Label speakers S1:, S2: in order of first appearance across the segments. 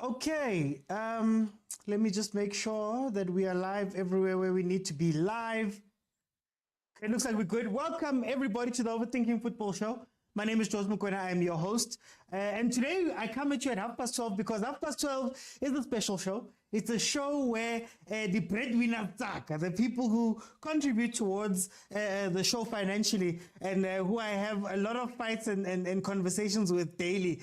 S1: Okay, let me just make sure that we are live everywhere where we need to be live. It looks like we're good. Welcome everybody to the Overthinking Football Show. My name is Jordaan Milford. I am your host. And today I come at you at 12:30 because 12:30 is a special show. It's a show where the breadwinners, the people who contribute towards the show financially and who I have a lot of fights and conversations with daily,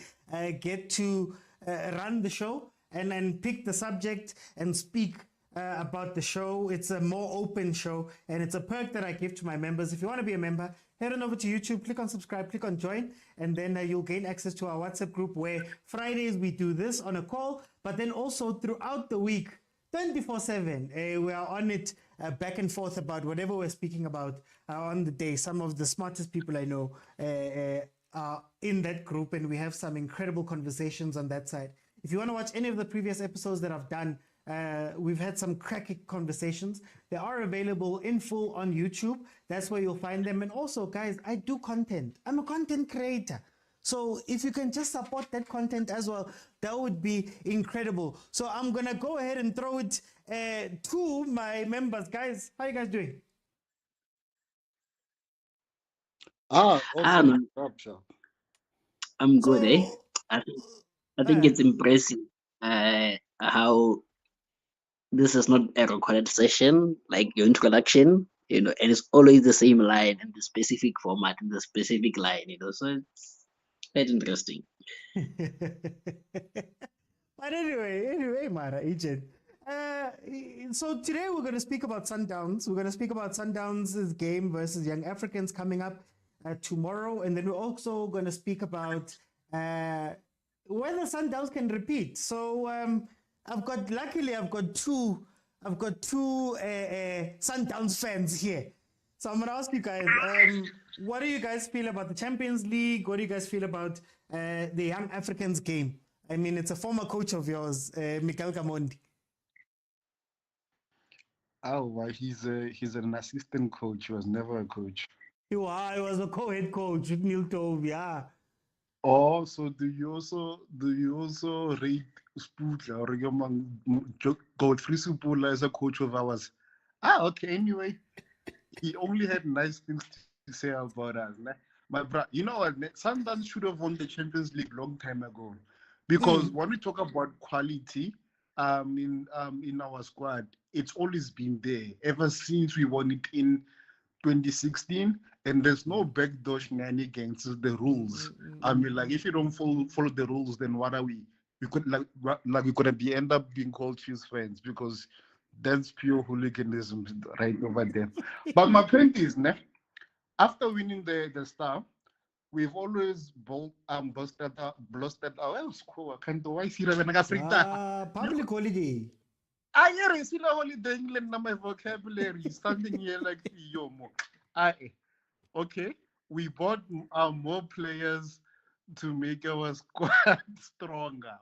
S1: get to run the show and pick the subject and speak about the show. It's a more open show, and it's a perk that I give to my members. If you want to be a member, head on over to YouTube, click on subscribe, click on join, and then you'll gain access to our WhatsApp group where Fridays we do this on a call, but then also throughout the week, 24/7, we are on it back and forth about whatever we're speaking about on the day. Some of the smartest people I know are in that group, and we have some incredible conversations on that side. If you want to watch any of the previous episodes that I've done, we've had some cracking conversations. They are available in full on YouTube. That's where you'll find them. And also, guys, I do content. I'm a content creator. So if you can just support that content as well, that would be incredible. So I'm going to go ahead and throw it to my members. Guys, how are you guys doing?
S2: Awesome.
S3: I'm good,
S1: So,
S3: eh? I think it's impressive how this is not a recorded session, like your introduction, and it's always the same line in the specific format, in the specific line, so it's quite interesting.
S1: But anyway, Mara, Agent. So today we're going to speak about Sundowns. We're going to speak about Sundowns' game versus Young Africans coming up tomorrow, and then we're also going to speak about whether Sundowns can repeat. So luckily I've got two Sundowns fans here. So I'm going to ask you guys, what do you guys feel about the Champions League? What do you guys feel about the Young Africans game? I mean, it's a former coach of yours, Mikel Gamondi.
S2: Oh, he's an assistant coach. He was never a coach.
S1: He was a co-head coach with Neil Tove, yeah.
S2: Oh, so do you also rate Sputla or Godfrey Supula as a coach of ours? Okay. Anyway, he only had nice things to say about us. My brother, you know what? Sundowns should have won the Champions League long time ago, because when we talk about quality, in our squad, it's always been there ever since we won it in 2016, and there's no backdoor shenanigans. The rules. I mean, like, if you don't follow the rules, then what are we? We could we could be end up being called Chiefs fans, because that's pure hooliganism right over there. But my point is, after winning the star, we've always boasted our score. Can't do I see
S1: Public holiday.
S2: I hear it's in a holiday England. Now my vocabulary is standing here like Yomo. Okay. We bought more players to make our squad stronger.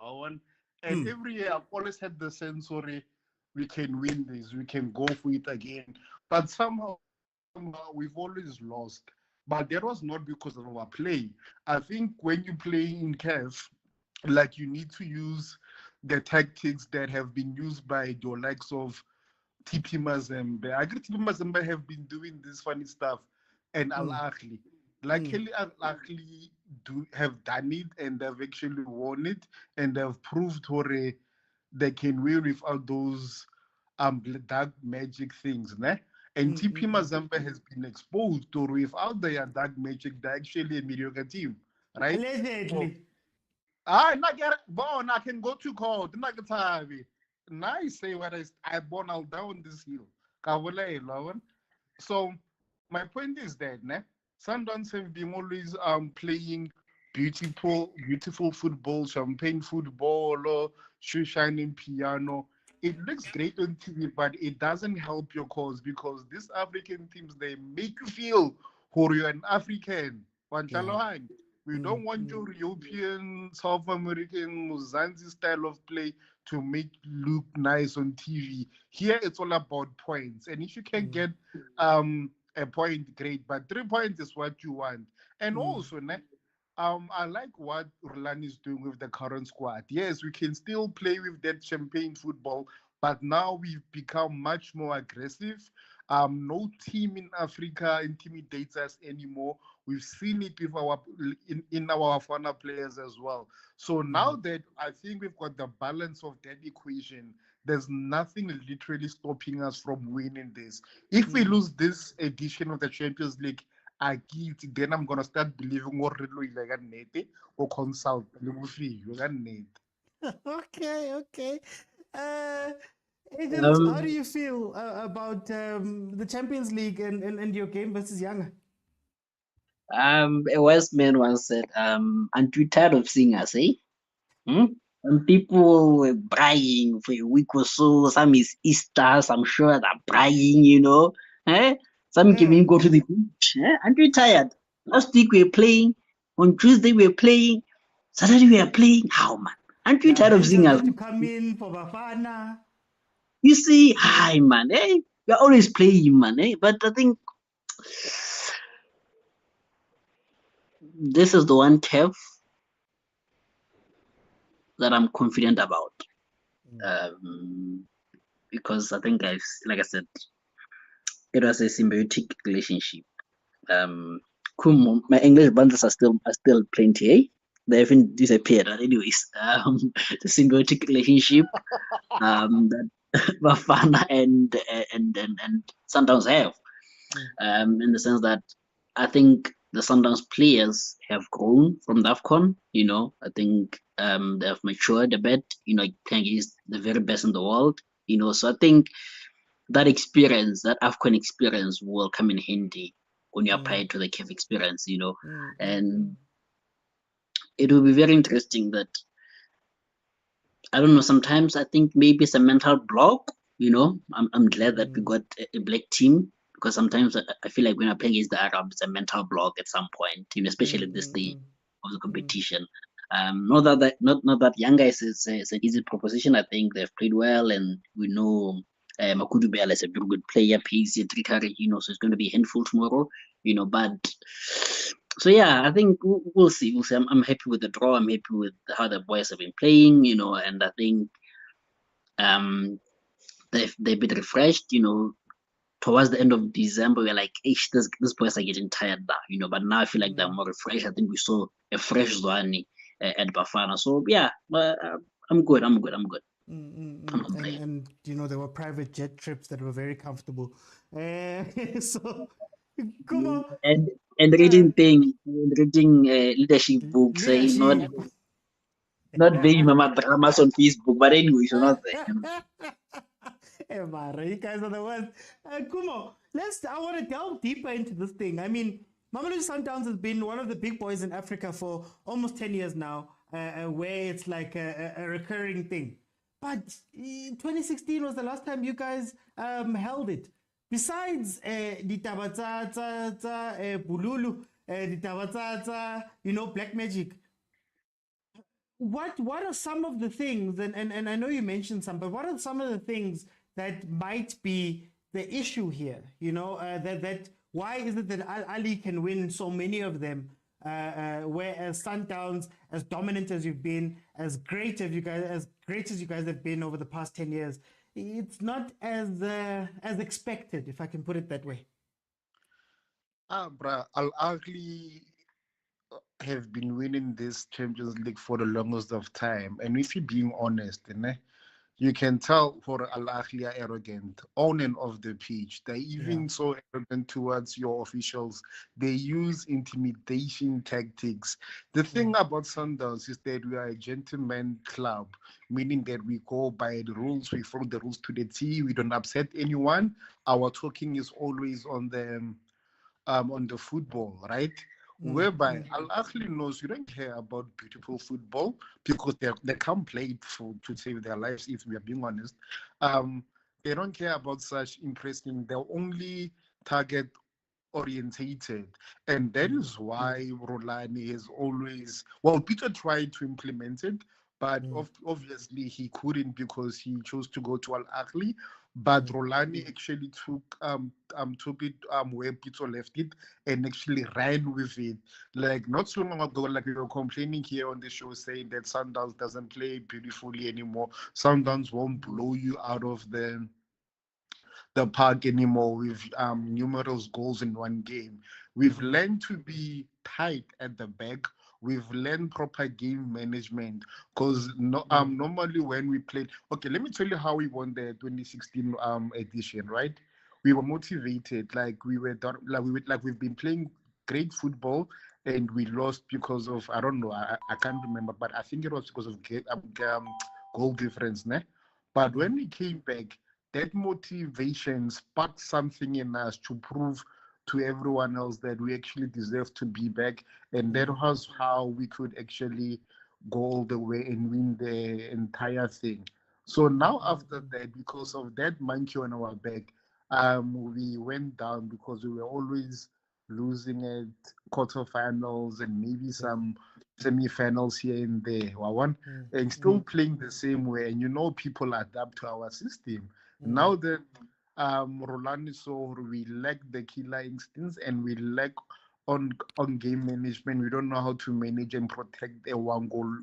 S2: And every year I've always had the sense, sorry, we can win this, we can go for it again. But somehow we've always lost. But that was not because of our play. I think when you play in CAF, like, you need to use the tactics that have been used by the likes of TP Mazembe. I agree, TP Mazembe have been doing this funny stuff, and Al Ahly. Luckily, Al Ahly have done it, and they've actually won it, and they've proved they can win without those dark magic things. And TP Mazembe has been exposed, or without their dark magic, they're actually a mediocre team, right?
S1: Allegedly.
S2: I can go to court. Nice say what I born all down this hill. So my point is that Sundowns have been always playing beautiful football, champagne football, or shoe shining piano. It looks great on TV, but it doesn't help your cause, because these African teams, they make you feel who you're an African. We don't want your European, South American, Mozambique style of play to make look nice on TV. Here, it's all about points, and if you can get a point, great. But 3 points is what you want. And also, I like what Rulani is doing with the current squad. Yes, we can still play with that champagne football, but now we've become much more aggressive. No team in Africa intimidates us anymore. We've seen it with in our Bafana players as well. So now that I think we've got the balance of that equation, there's nothing literally stopping us from winning this. If we lose this edition of the Champions League, I get, then I'm gonna start believing more like a nete or consult le
S1: Okay, okay. Uh, Agent, how do
S3: Um,
S1: you feel about the Champions League and your game versus Younger?
S3: a wise man once said, aren't you tired of seeing us, eh? Hmm? Some people were bragging for a week or so. Some is Easter, some sure they're bragging, Eh? Some can
S1: Yeah.
S3: even go to the beach. Eh? Aren't you tired? Last week we were playing. On Tuesday we were playing. Saturday we are playing. How, man? Aren't you
S1: The
S3: tired of seeing
S1: Avengers
S3: us?
S1: had to come in for Bafana.
S3: You see, hi, man. Eh? We're always playing, man. Eh? But I think this is the one CAF that I'm confident about. Because I think like I said, it was a symbiotic relationship. My English bundles are still plenty. Eh? They haven't disappeared. But anyways, the symbiotic relationship that Bafana and Sundowns have, in the sense that I think the Sundowns players have grown from the AFCON. I think they have matured a bit. Playing against the very best in the world. So I think that experience, that AFCON experience, will come in handy when you apply it to the CAF experience. And it will be very interesting that, I don't know, sometimes I think maybe it's a mental block. I'm glad that we got a black team, because sometimes I feel like when I play against the Arabs, it's a mental block at some point, especially at this stage of the competition. Not that young guys is an easy proposition. I think they've played well, and we know Makudu Bell is a very good player, pace, trickery, so it's going to be a handful tomorrow, but so yeah, I think we'll see. We'll see. I'm happy with the draw. I'm happy with how the boys have been playing, and I think um they've been refreshed, towards the end of December. We're like, this boys are getting tired now, but now I feel like they're more refreshed. I think we saw a fresh Zwane at Bafana. So yeah, I'm good. I'm good. I'm good. I'm not playing.
S1: And there were private jet trips that were very comfortable. So, come on.
S3: And reading leadership books, not
S1: Leadership.
S3: not very mama dramas on Facebook, but anyway, you're not there.
S1: Hey, Mara, you guys are the worst. Kumo, I want to delve deeper into this thing. I mean, Mamelodi Sundowns has been one of the big boys in Africa for almost 10 years now, where it's like a recurring thing. But 2016 was the last time you guys held it. Besides ditaba tsa bululu, ditaba tsa black magic, what are some of the things, and I know you mentioned some, but what are some of the things that might be the issue here? That why is it that Ahly can win so many of them, whereas Sundowns, as dominant as you've been, as great as you guys have been over the past 10 years, it's not as expected, if I can put it that way.
S2: Bruh, Al Ahly have been winning this Champions League for the longest of time. And if you're being honest, you can tell for Al Ahly are arrogant on and off the pitch. They're even so arrogant towards your officials. They use intimidation tactics. The thing about Sundowns is that we are a gentleman club, meaning that we go by the rules, we follow the rules to the T, we don't upset anyone. Our talking is always on the football, right? Whereby Al Ahly knows you don't care about beautiful football because they can't play it to save their lives, if we are being honest. They don't care about such impressing. They're only target orientated. And that is why Rulani has always, well, Peter tried to implement it, but obviously he couldn't because he chose to go to Al Ahly. but Rulani actually took it where Pitso left it and actually ran with it. Like not so long ago, like we were complaining here on the show saying that Sundowns doesn't play beautifully anymore. Sundowns won't blow you out of the park anymore with numerous goals in one game. We've learned to be tight at the back. We've learned proper game management because normally when we played, okay, let me tell you how we won the 2016 edition, right? We were motivated, like we've been playing great football and we lost because of I don't know, I can't remember, but I think it was because of goal difference, ne? But when we came back, that motivation sparked something in us to prove to everyone else that we actually deserve to be back. And that was how we could actually go all the way and win the entire thing. So now after that, because of that monkey on our back, we went down because we were always losing at quarterfinals and maybe some semi-finals here and there. And still playing the same way. And people adapt to our system. Now that Rolani saw we lack the killer instincts and we lack on game management. We don't know how to manage and protect a one goal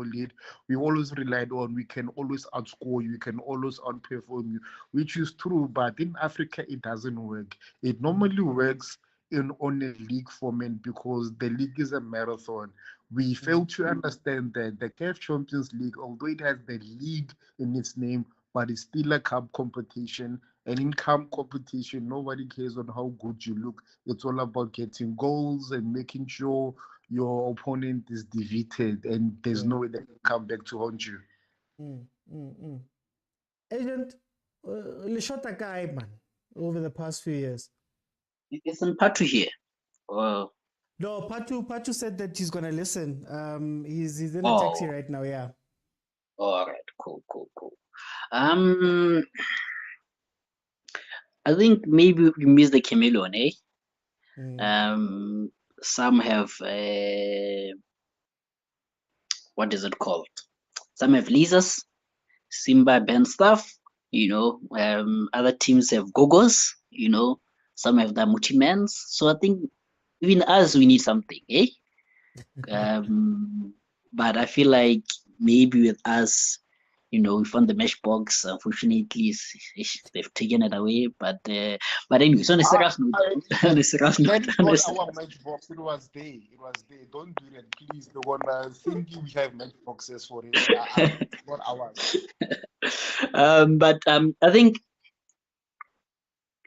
S2: lead. We always relied on we can always outscore you, we can always outperform you, which is true. But in Africa, it doesn't work. It normally works on a league format because the league is a marathon. We fail to understand that the CAF Champions League, although it has the league in its name, but it's still a cup competition. And in cup competition, nobody cares on how good you look. It's all about getting goals and making sure your opponent is defeated and there's no way they can come back to haunt you.
S1: Agent, Lishota guy, man, over the past few years.
S3: Isn't Patu here?
S1: No, Patu said that he's gonna listen. He's in a taxi right now. Yeah.
S3: All right. Cool. I think maybe we missed the chameleon, eh? Some have what is it called? Some have Lisas, Simba band stuff, other teams have gogos, some have the multimans. So I think even us we need something, eh? But I feel like maybe with us, we found the matchbox. Unfortunately, they've taken it away. But anyway, so on a serious note,
S2: our matchbox. It was there. Don't do that, please. The one thinking we have matchboxes for it, not ours.
S3: But I think,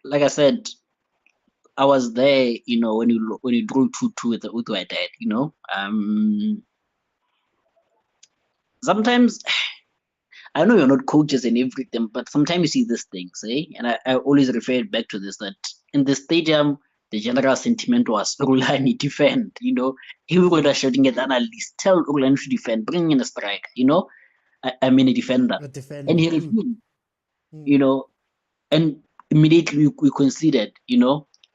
S3: like I said, I was there. When you drew 2-2 with the Utu at that. Sometimes. I know you're not coaches and everything, but sometimes you see these things, eh? And I always refer back to this, that in the stadium, the general sentiment was Rulani defend, Everybody was shouting at analysts, tell Rulani to defend, bring in a striker, I mean a defender. And he refused, and immediately we conceded,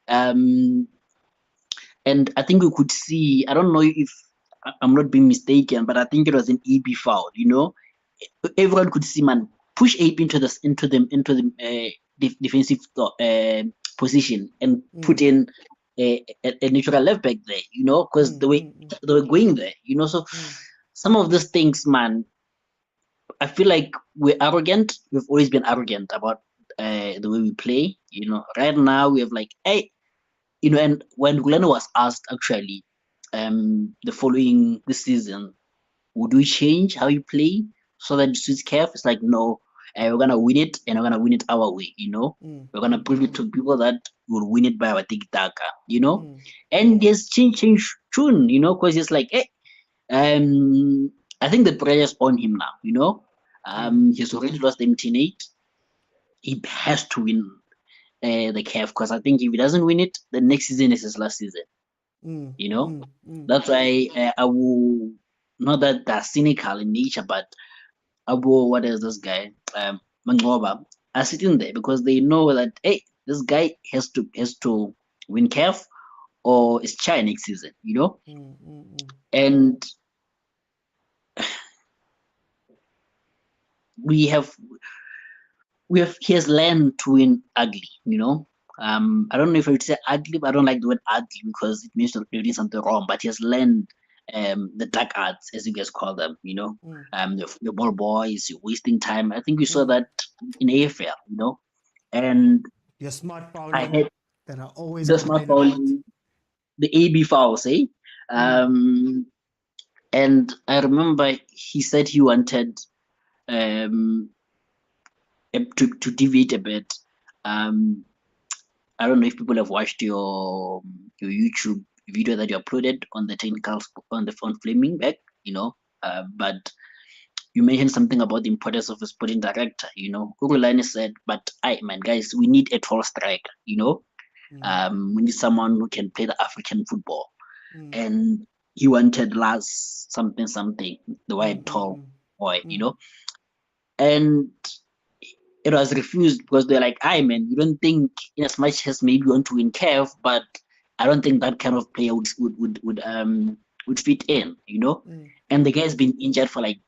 S3: and I think we could see, I don't know if I'm not being mistaken, but I think it was an EB foul, everyone could see man push AB into the defensive position and put in a natural left back there, because they were going there, so some of these things, man, I feel like we're arrogant. We've always been arrogant about the way we play, right now we have like, hey, and when Guleno was asked actually this season, would we change how you play so that it suits CAF? It's like, no, we're gonna win it, and we're gonna win it our way. We're gonna prove it to people that we'll win it by our tiki-taka. And there's change tune, because it's like, hey, I think the pressure's on him now. He's already lost the MT8. He has to win the CAF, because I think if he doesn't win it, the next season is his last season. That's why I will, not that they're cynical in nature, but what is this guy? Mangoba are sitting there because they know that, hey, this guy has to win CAF or it's China next season, And we have he has learned to win ugly, you know. I don't know if I would say ugly, but I don't like the word ugly because it means you're doing something wrong. But he has learned the dark arts, as you guys call them, you know. The ball boys, you're wasting time. I think we saw that in AFL, you know. And
S1: Your smart
S3: I
S1: fouling
S3: had
S1: that I always
S3: the smart
S1: complain about.
S3: fouling, the AB fouls, eh? And I remember he said he wanted um, to deviate a bit. I don't know if people have watched your YouTube video that you uploaded on the technical on Flaming back, you know. But you mentioned something about the importance of a sporting director, you know. Rulani said, but man, guys, we need a tall striker, you know. We need someone who can play the African football. And he wanted last something, the white tall boy, you know. And it was refused because they're like, man, you don't think in as much as maybe you want to win CAF, but I don't think that kind of player would fit in, you know. And the guy's been injured for like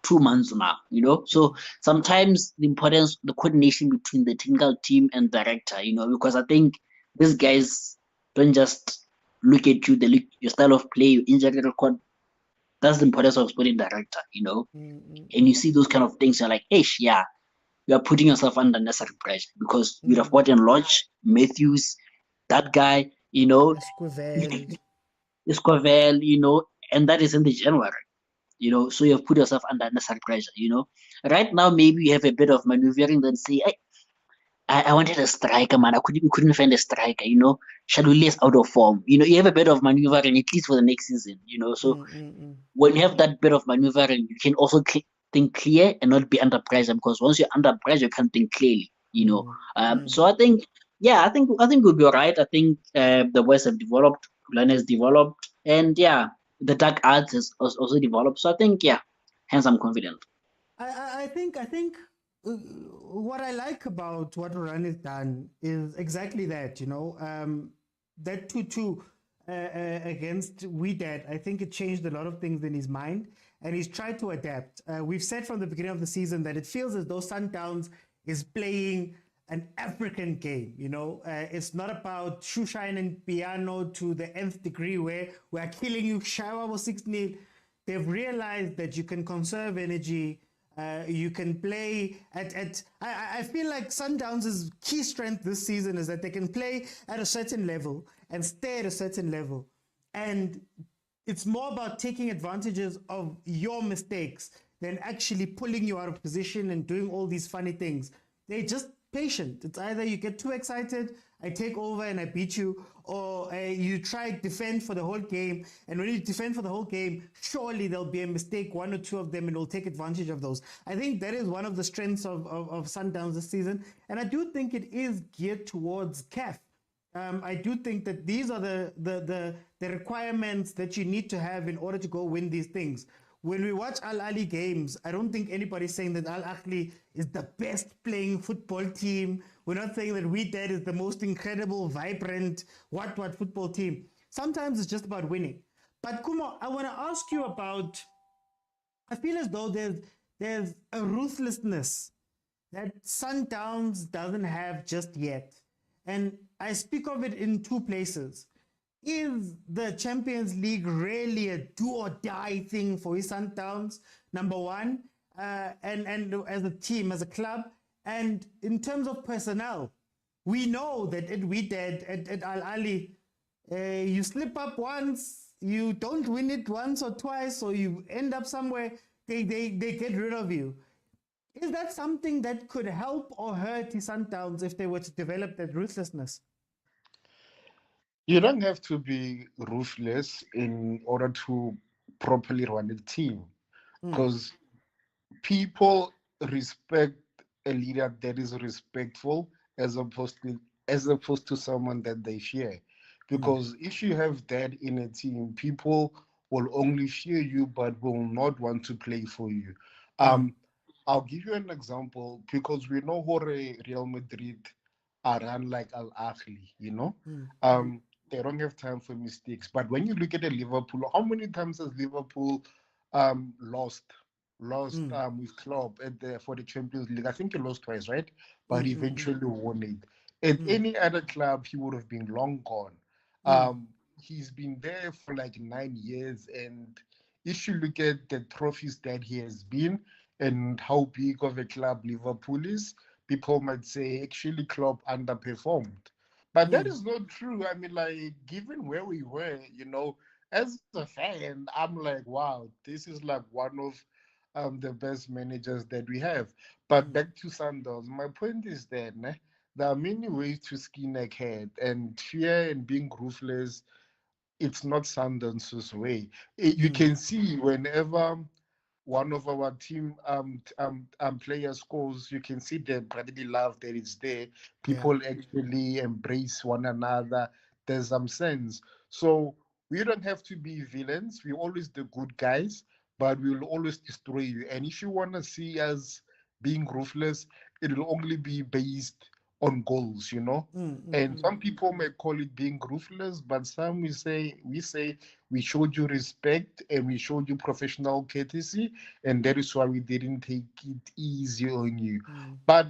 S3: 2 months now, you know. So sometimes the importance, the coordination between the technical team and director, you know, because I think these guys don't just look at you, they look your style of play, your injury record. That's the importance of sporting director, you know. And you see those kind of things, you're like, yeah, you are putting yourself under necessary pressure because you'd have gotten Lodge, Matthews, that guy, you know, Esquivel, you know, and that is in the January, you know, so you have put yourself under necessary pressure, you know. Right now, maybe you have a bit of maneuvering and say, hey, I wanted a striker, man. Couldn't find a striker, you know. Shaduli is out of form. You know, you have a bit of maneuvering at least for the next season, you know. So when you have that bit of maneuvering, you can also think clear and not be under pressure because once you're under pressure, you can't think clearly, you know. So I think we'll be all right. I think the boys have developed, Glenn has developed, and yeah, the dark arts has also developed. So I think hence I'm confident.
S1: I think what I like about what Run has done is exactly that. You know, that 2-2 against Wydad, I think it changed a lot of things in his mind, and he's tried to adapt. We've said from the beginning of the season that it feels as though Sundowns is playing an African game. You know, it's not about shoeshine and piano to the nth degree where we're killing you. Shawa was 6-0. They've realized that you can conserve energy. You can play I feel like Sundowns' key strength this season is that they can play at a certain level and stay at a certain level. And it's more about taking advantages of your mistakes than actually pulling you out of position and doing all these funny things. They're just patient. It's either you get too excited, I take over and I beat you, or you try to defend for the whole game. And when you defend for the whole game, surely there'll be a mistake, one or two of them, and we'll take advantage of those. I think that is one of the strengths of Sundowns this season. And I do think it is geared towards CAF. I do think that these are the requirements that you need to have in order to go win these things. When we watch Al Ahly games, I don't think anybody's saying that Al Ahly is the best playing football team. We're not saying that Wydad is the most incredible, vibrant, what football team. Sometimes it's just about winning. But Kumo, I want to ask you about, I feel as though there's a ruthlessness that Sundowns doesn't have just yet. And I speak of it in two places. Is the Champions League really a do or die thing for his Sundowns? Number one, and as a team, as a club, and in terms of personnel, we know that at Al Ahly, you slip up once, you don't win it once or twice, or you end up somewhere, they get rid of you. Is that something that could help or hurt the Sundowns if they were to develop that ruthlessness?
S2: You don't have to be ruthless in order to properly run a team because people respect a leader that is respectful as opposed to someone that they fear. Because if you have that in a team, people will only fear you but will not want to play for you. I'll give you an example because we know how Real Madrid are run like Al Ahly, you know. They don't have time for mistakes. But when you look at a Liverpool, how many times has Liverpool lost? lost with Klopp for the Champions League. I think he lost twice, right? But eventually won it. At any other club, he would have been long gone. He's been there for like 9 years, and if you look at the trophies that he has been and how big of a club Liverpool is, people might say actually Klopp underperformed. But that is not true. I mean, like, given where we were, as a fan, I'm like, wow, this is like one of the best managers that we have. But back to Sundowns, my point is that there are many ways to skin a cat, and fear and being ruthless, it's not Sundowns' way. You can see whenever one of our team players scores, you can see the brotherly love that is there. People actually embrace one another. There's some sense. So we don't have to be villains. We're always the good guys, but we will always destroy you. And if you want to see us being ruthless, it will only be based on goals. And some people may call it being ruthless, but some we say we showed you respect and we showed you professional courtesy, and that is why we didn't take it easy on you. But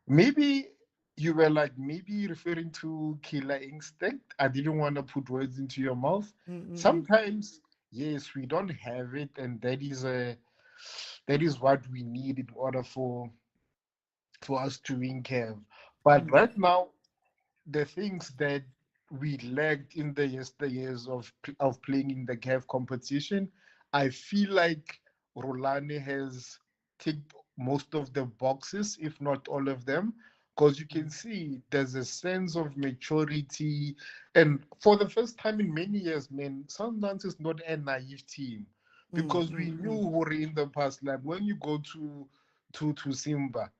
S2: maybe you were like maybe referring to killer instinct. I didn't want to put words into your mouth. Sometimes, yes, we don't have it, and that is what we need in order for us to win CAF. But right now, the things that we lacked in the yesteryears of playing in the CAF competition, I feel like Rulani has ticked most of the boxes, if not all of them, because you can see there's a sense of maturity. And for the first time in many years, man, Sundowns is not a naive team, because we knew Hori in the past, like when you go to Simba,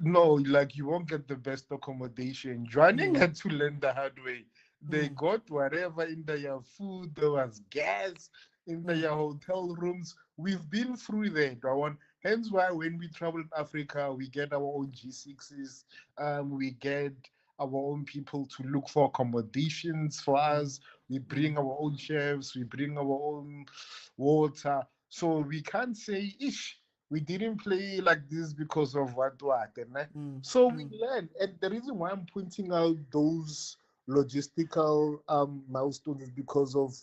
S2: no, like you won't get the best accommodation. Joining had to learn the hard way. They got whatever in their food, there was gas in their hotel rooms. We've been through that. Hence why when we travel in Africa, we get our own G6s, we get our own people to look for accommodations for us. We bring our own chefs, we bring our own water. So we can't say, ish, we didn't play like this because of what. So we learned. And the reason why I'm pointing out those logistical milestones is because of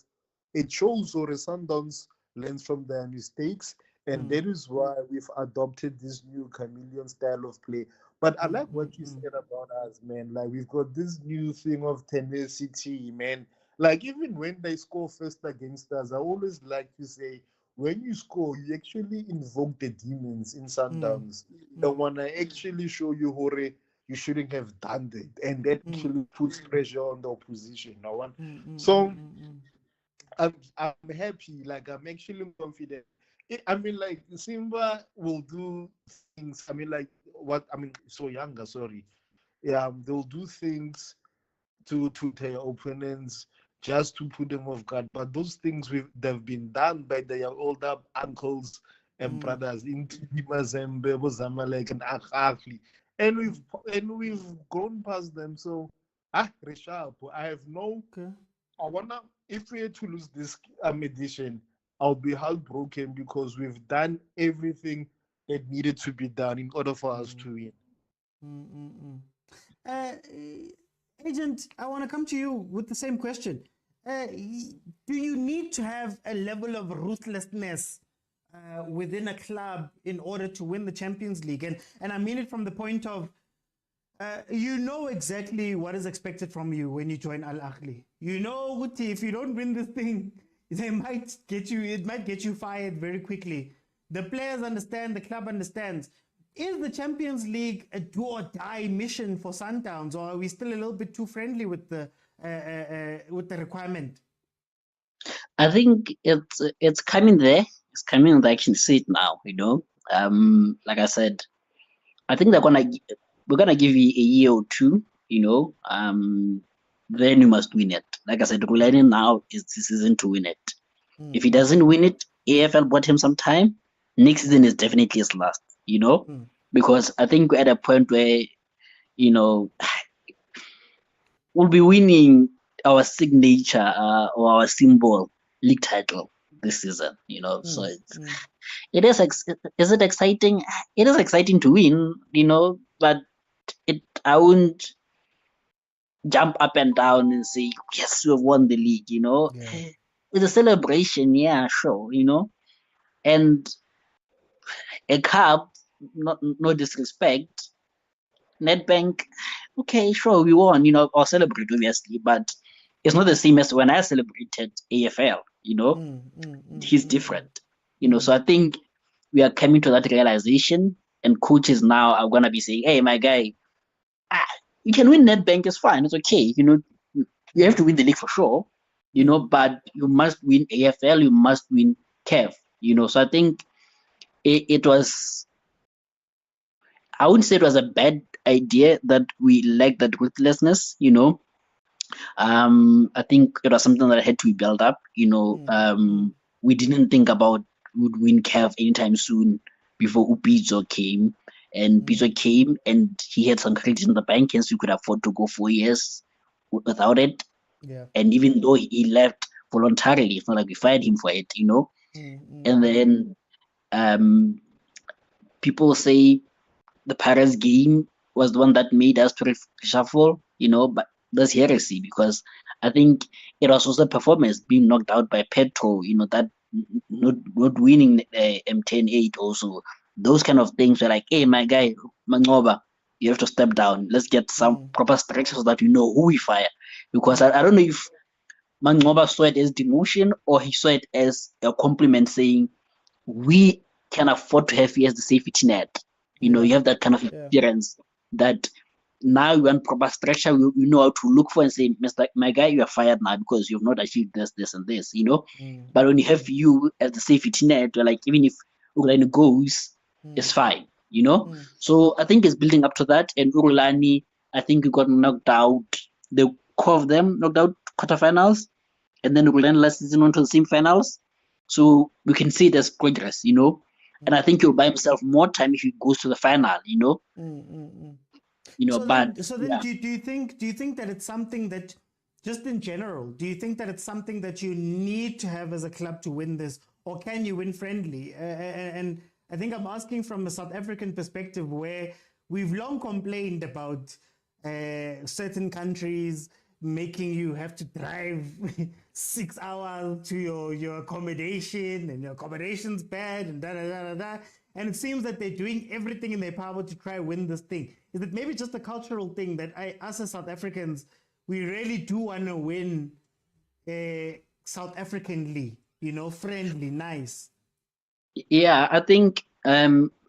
S2: it shows or Sundowns learns from their mistakes. And that is why we've adopted this new chameleon style of play. But I like what you said about us, man. Like, we've got this new thing of tenacity, man. Like, even when they score first against us, I always like to say, when you score, you actually invoke the demons in Sundowns. They want to actually show you, Hore, you shouldn't have done that. And that actually puts pressure on the opposition. So I'm happy. Like, I'm actually confident. I mean, like, Simba will do things. I mean, like, so younger, sorry. Yeah, they'll do things to their opponents just to put them off guard. But those things they've been done by their older uncles and brothers in Mazembe, Zamalek, and Ahly. And we've grown past them. So Rishabh, I have no. If we had to lose this edition, I'll be heartbroken because we've done everything that needed to be done in order for us to win.
S1: Agent, I want to come to you with the same question. Do you need to have a level of ruthlessness within a club in order to win the Champions League? And I mean it from the point of, you know exactly what is expected from you when you join Ahly. You know, Uti, if you don't win this thing, it might get you fired very quickly. The players understand, the club understands. Is the Champions League a do or die mission for Sundowns, or are we still a little bit too friendly with the requirement?
S3: I think it's coming there. It's coming. I can see it now. Like I said, I think we're gonna give you a year or two. Then you must win it. Like I said, Rulani now is the season to win it. If he doesn't win it, AFL bought him some time. Next season is definitely his last. Because I think we're at a point where, we'll be winning our signature or our symbol league title. this season, So
S1: Mm.
S3: is it exciting? It is exciting to win, but I wouldn't jump up and down and say, yes, we've won the league,
S1: Yeah.
S3: It's a celebration, yeah, sure, and a cup, no disrespect, Nedbank, okay, sure, we won, or celebrate, obviously, but it's not the same as when I celebrated AFL, he's different, so I think we are coming to that realization, and coaches now are going to be saying, hey, my guy, you can win Nedbank, it's fine, it's okay, you have to win the league for sure, but you must win AFL, you must win CAF, so I think it was, I wouldn't say it was a bad idea that we lacked that ruthlessness, I think it was something that had to be built up, we didn't think about would win CAF anytime soon before Pitso came, and Pitso came and he had some credit in the bank, hence we could afford to go 4 years without it.
S1: Yeah.
S3: And even though he left voluntarily, it's not like we fired him for it, And then people say the Paris game was the one that made us to reshuffle, but that's heresy, because I think it was also performance being knocked out by Petro, that not winning M10-8 also. Those kind of things were like, hey, my guy, Mangoba, you have to step down. Let's get some proper structure so that we know who we fire. Because I don't know if Mangoba saw it as demotion or he saw it as a compliment, saying, we can afford to have you as the safety net. You have that kind of experience that now you want proper structure. We know how to look for and say, Mr. My guy, you are fired now because you have not achieved this, and this, But when you have you as the safety net, you're like, even if Urulani goes, it's fine, So I think it's building up to that. And Urulani, I think we got knocked out, the core of them knocked out quarterfinals, and then Urulani last season went to the semi-finals. So we can see there's progress, And I think he'll buy himself more time if he goes to the final,
S1: So then, do you think that it's something that, just in general, do you think that it's something that you need to have as a club to win this, or can you win friendly? And I think I'm asking from a South African perspective, where we've long complained about certain countries making you have to drive 6 hours to your accommodation, and your accommodation's bad, and da. And it seems that they're doing everything in their power to try win this thing. Is it maybe just a cultural thing that us as South Africans, we really do want to win South Africanly, friendly, nice?
S3: Yeah, I think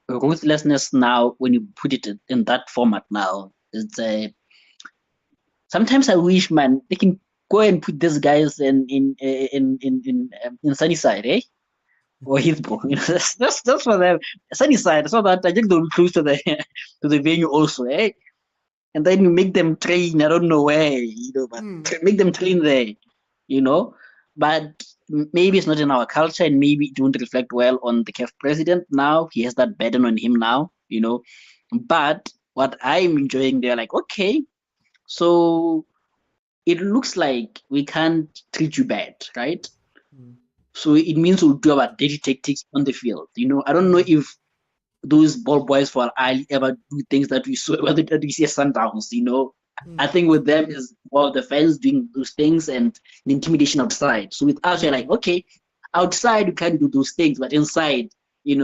S3: ruthlessness now, when you put it in that format now, it's sometimes I wish, man, they can go and put these guys in Sunnyside, eh? Or Heathrow. That's for them. Sunnyside, so that I think they'll be close to the to the venue also, eh? And then you make them train, I don't know where, but make them train there, But maybe it's not in our culture, and maybe it won't reflect well on the CAF president now. He has that burden on him now, But what I'm enjoying, they're like, okay, so it looks like we can't treat you bad, right? So it means we'll do our dirty tactics on the field. I don't know if those ball boys for Ahly ever do things that we saw, whether that we see Sundowns, I think with them is the fans doing those things and the intimidation outside. So with us, we're like, okay, outside you can't do those things, but inside, we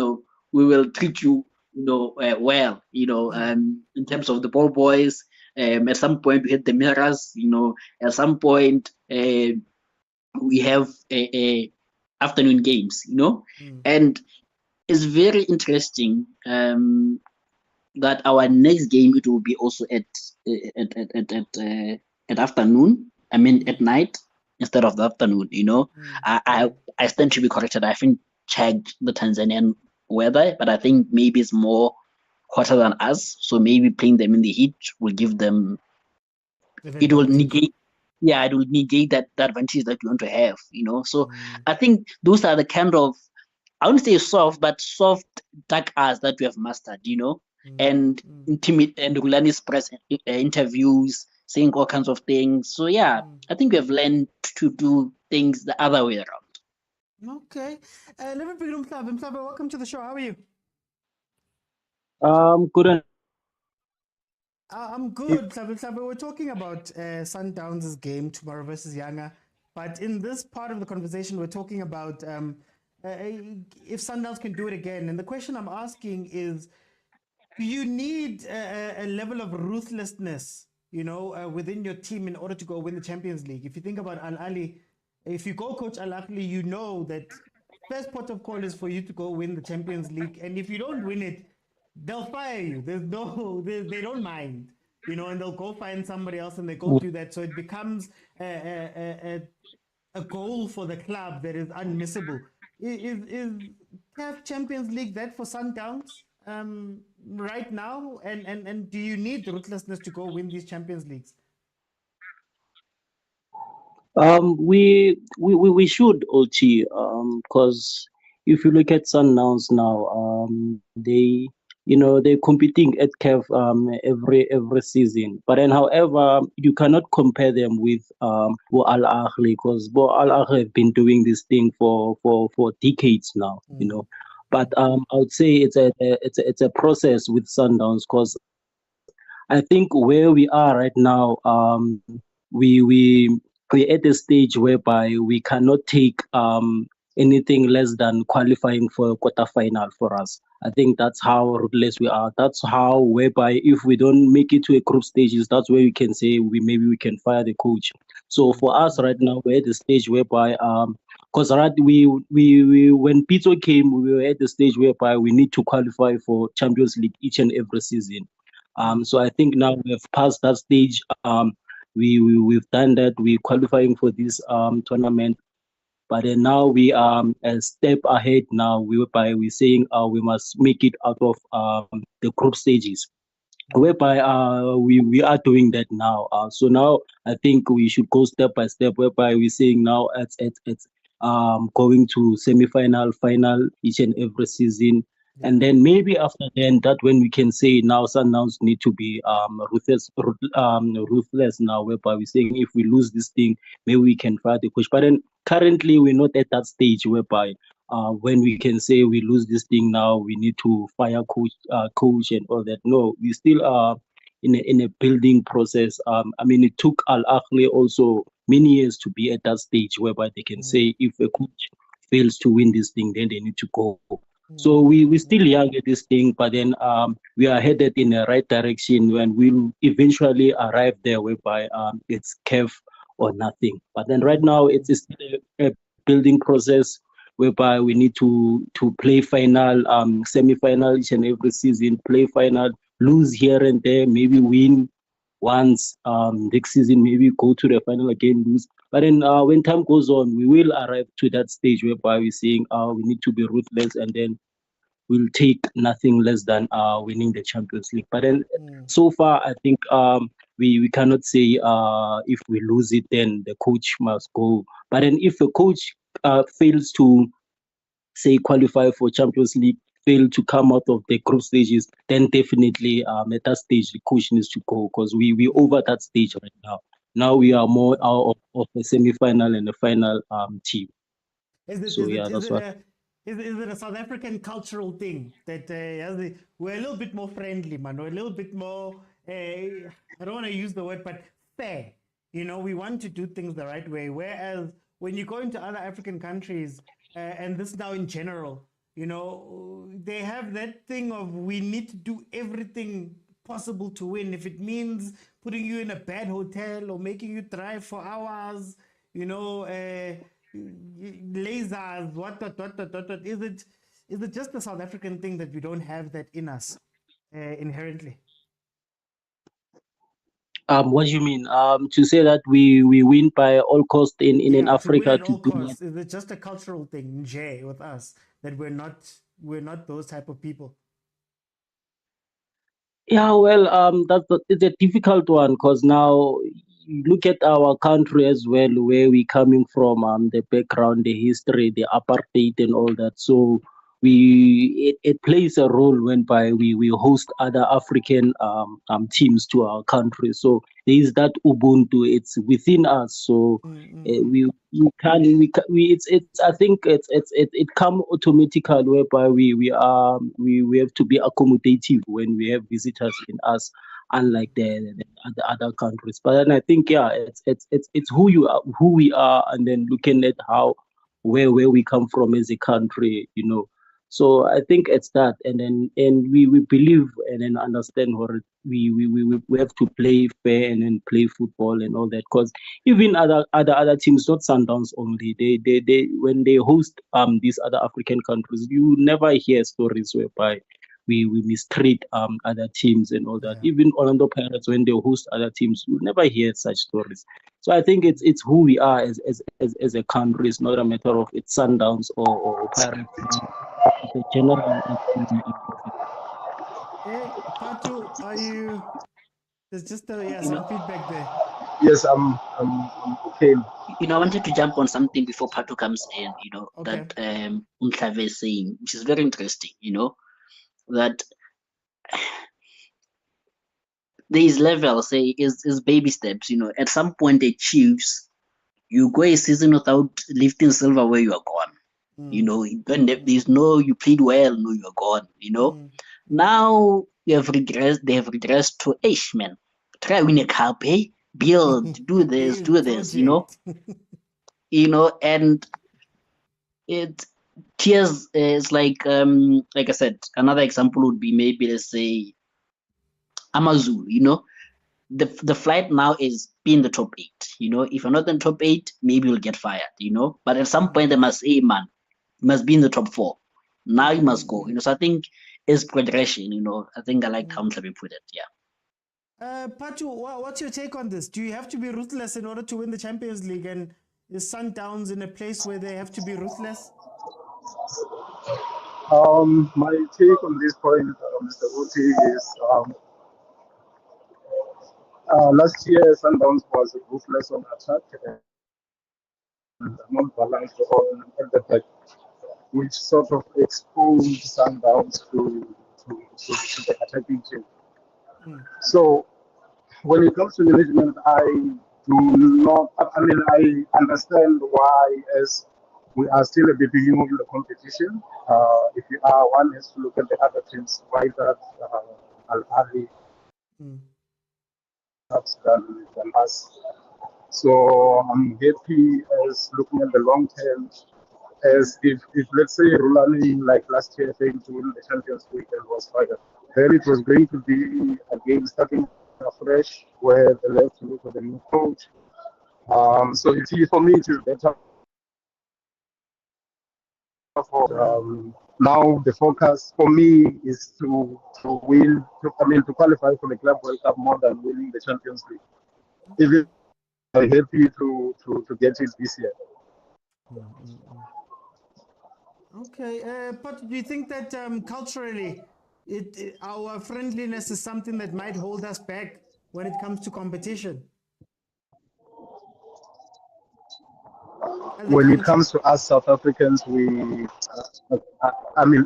S3: will treat you, well, in terms of the ball boys. At some point we hit the mirrors, at some point we have a afternoon games, and it's very interesting that our next game, it will be also at afternoon. I mean at night instead of the afternoon. I stand to be corrected. I haven't checked the Tanzanian weather, but I think maybe it's more hotter than us. So maybe playing them in the heat will give them. It will negate. Yeah, it will negate that advantage that you want to have. So I think those are the kind of, I wouldn't say soft, but soft dark arts that we have mastered, and intimate and Rulani's press interviews, saying all kinds of things. So yeah, I think we have learned to do things the other way around.
S1: Okay. Let me bring Mhlaba. Mhlaba, welcome to the show. How are you?
S4: Good.
S1: I'm good. Mhlaba, we're talking about Sundowns' game tomorrow versus Yanga. But in this part of the conversation, we're talking about if Sundowns can do it again. And the question I'm asking is, do you need a level of ruthlessness, within your team in order to go win the Champions League? If you think about Al Ahly, if you go coach Al Ahly, you know that first port of call is for you to go win the Champions League, and if you don't win it, they'll fire you. There's no, they don't mind, and they'll go find somebody else, and they go through that. So it becomes a goal for the club that is unmissable. Is CAF Champions League that for Sundowns right now? And do you need ruthlessness to go win these Champions Leagues?
S4: We should OT because if you look at Sundowns now, they're competing at CAF every season. But then, however, you cannot compare them with Al Ahly because Al Ahly have been doing this thing for decades now. But I would say it's a process with Sundowns because I think where we are right now, we we we're at a stage whereby we cannot take anything less than qualifying for a quarterfinal for us. I think that's how ruthless we are. That's how whereby if we don't make it to a group stages, that's where we can say we can fire the coach. So for us right now, we're at the stage whereby because we when Pitso came, we were at the stage whereby we need to qualify for Champions League each and every season. So I think now we have passed that stage. We've done that. We're qualifying for this tournament, but then now we are a step ahead. Now we're saying we must make it out of the group stages, whereby we are doing that now. So now I think we should go step by step, whereby we're saying now it's going to semi-final, final each and every season. And then maybe after then, that when we can say now Sundowns need to be ruthless now, whereby we're saying if we lose this thing, maybe we can fire the coach. But then currently we're not at that stage whereby when we can say we lose this thing now, we need to fire coach and all that. No, we still are in a building process. I mean, it took Al Ahly also many years to be at that stage whereby they can say if a coach fails to win this thing, then they need to go. So we still young at this thing, but then we are headed in the right direction when we'll eventually arrive there whereby it's CAF or nothing. But then right now it's still a building process whereby we need to play final, semi-final each and every season, play final, lose here and there, maybe win once, next season maybe go to the final again, lose. But then when time goes on, we will arrive to that stage whereby we're saying we need to be ruthless, and then we'll take nothing less than winning the Champions League. But then so far, I think we cannot say if we lose it, then the coach must go. But then if the coach fails to say qualify for Champions League, fail to come out of the group stages, then definitely at that stage the coach needs to go because we over that stage right now. Now we are more out of a semi-final and a final team.
S1: Is it a South African cultural thing that we're a little bit more friendly, man? We're a little bit more, I don't want to use the word, but fair. We want to do things the right way. Whereas when you go into other African countries, and this now in general, they have that thing of we need to do everything possible to win. If it means putting you in a bad hotel or making you drive for hours, lasers, what. Is it just the South African thing that we don't have that in us inherently?
S4: What do you mean? To say that we win by all cost in
S1: To win
S4: Africa
S1: at
S4: to
S1: all
S4: do
S1: costs. Is it just a cultural thing, Jay, with us that we're not those type of people?
S4: Yeah, well, it's a difficult one because now you look at our country as well, where we're coming from, the background, the history, the apartheid, and all that. So it plays a role whereby we host other African teams to our country. So there is that Ubuntu. It's within us. So it's I think it come automatically whereby we have to be accommodative when we have visitors in us, unlike the other countries. But then I think it's who we are, and then looking at how where we come from as a country, So I think it's that, and we believe and then understand what we have to play fair and then play football and all that. Because even other teams, not Sundowns only, they when they host these other African countries, you never hear stories whereby we mistreat other teams and all that.
S1: Yeah.
S4: Even Orlando Pirates, when they host other teams, you never hear such stories. So I think it's who we are as a country. It's not a matter of it's Sundowns or Pirates. It's a general.
S1: Hey, Patu, are you? There's just some feedback there.
S2: Yes, I'm okay.
S3: I wanted to jump on something before Pato comes in,
S1: Okay.
S3: that Umhlave is saying, which is very interesting, that these levels is baby steps, At some point the Chiefs, you go a season without lifting silverware, you are gone. When there's no you played well, no, you're gone, Now they have regressed to man. Try win a cup, build, do this, and it tears is like I said, another example would be maybe let's say Amazon, the flight now is be in the top 8. If you're not in the top 8, maybe you'll get fired, But at some point they must say, man, you must be in the top 4. Now you must go, So I think it's progression, I think I like how Mtlabi put it, yeah.
S1: Patu, what's your take on this? Do you have to be ruthless in order to win the Champions League? And is Sundowns in a place where they have to be ruthless?
S2: My take on this point, Mr. Oti, is last year Sundowns was ruthless on attack and not balanced at the back, which sort of exposed Sundowns to the attacking team. So when it comes to management, I understand why, as we are still a bit new in the competition. If you are, one has to look at the other teams, why that Ahly than us. So I'm happy as looking at the long term, as if let's say Rulani like last year failed to win the Champions League and was fired, then it was going to be again starting afresh, where they have to look at the new coach. So for me, it is better. Now the focus for me is to win, to qualify for the Club World Cup more than winning the Champions League. Even I'm happy to get it this year.
S1: Okay, but do you think that culturally, our friendliness is something that might hold us back when it comes to competition?
S2: When it comes to us South Africans,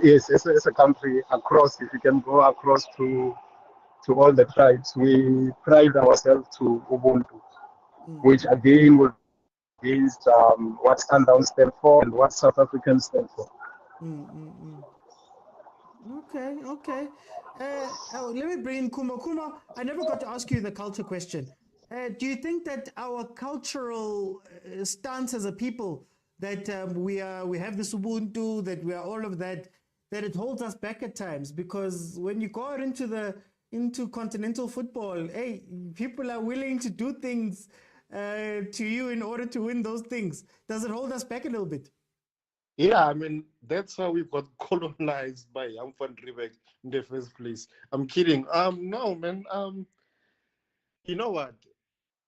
S2: yes, as a country across, if you can go across to all the tribes, we pride ourselves to Ubuntu, which again will be against what Sundowns stand for and what South Africans stand for.
S1: Okay. Let me bring in Kumo. Kumo, I never got to ask you the culture question. Do you think that our cultural stance as a people, that we have this Ubuntu, that we are all of that it holds us back at times? Because when you go out into continental football, hey, people are willing to do things to you in order to win those things. Does it hold us back a little bit?
S2: Yeah, that's how we got colonized by Jan van Riebeeck in the first place. I'm kidding. No, man. You know what?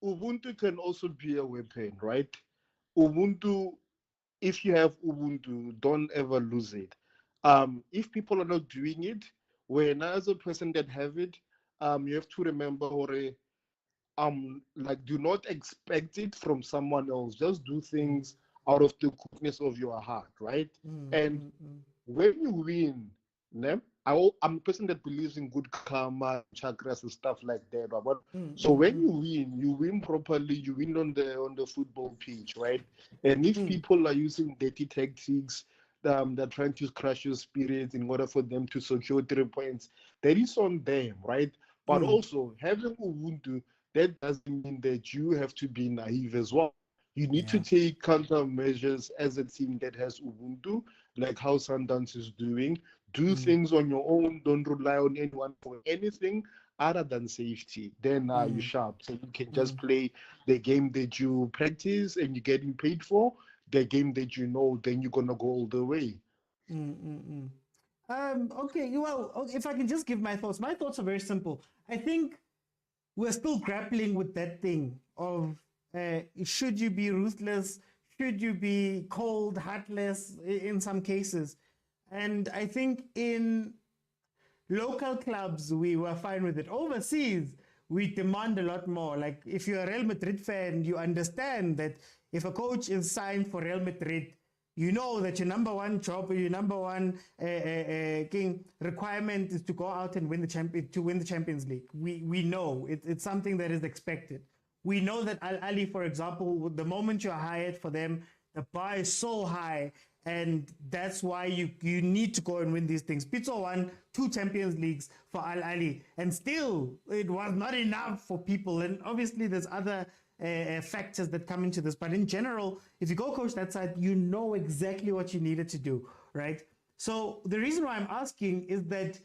S2: Ubuntu can also be a weapon, right? Ubuntu, if you have Ubuntu, don't ever lose it. If people are not doing it, when as a person that have it, you have to remember, do not expect it from someone else. Just do things out of the goodness of your heart, right? And when you win, ne, I'm a person that believes in good karma, chakras, and stuff like that. But so when you win properly, you win on the football pitch, right? And if people are using dirty tactics, they're trying to crush your spirit in order for them to secure 3 points, that is on them, right? But also having Ubuntu, that doesn't mean that you have to be naive as well. You need to take countermeasures as a team that has Ubuntu, like how Sundowns is doing. Do things on your own. Don't rely on anyone for anything other than safety. Then you're sharp. So you can just play the game that you practice and you're getting paid for, the game that you know, then you're going to go all the way.
S1: Okay, well, if I can just give my thoughts are very simple. I think we're still grappling with that thing of should you be ruthless? Should you be cold, heartless in some cases? And I think in local clubs, we were fine with it. Overseas, we demand a lot more. Like if you're a Real Madrid fan, you understand that if a coach is signed for Real Madrid, you know that your number one job or your number one requirement is to go out and win the Champions League. We know it's something that is expected. We know that Ahly, for example, the moment you're hired for them, the bar is so high, and that's why you need to go and win these things. Pitso won 2 Champions Leagues for Ahly, and still it was not enough for people. And obviously there's other factors that come into this, but in general, if you go coach that side, you know exactly what you needed to do, right? So the reason why I'm asking is that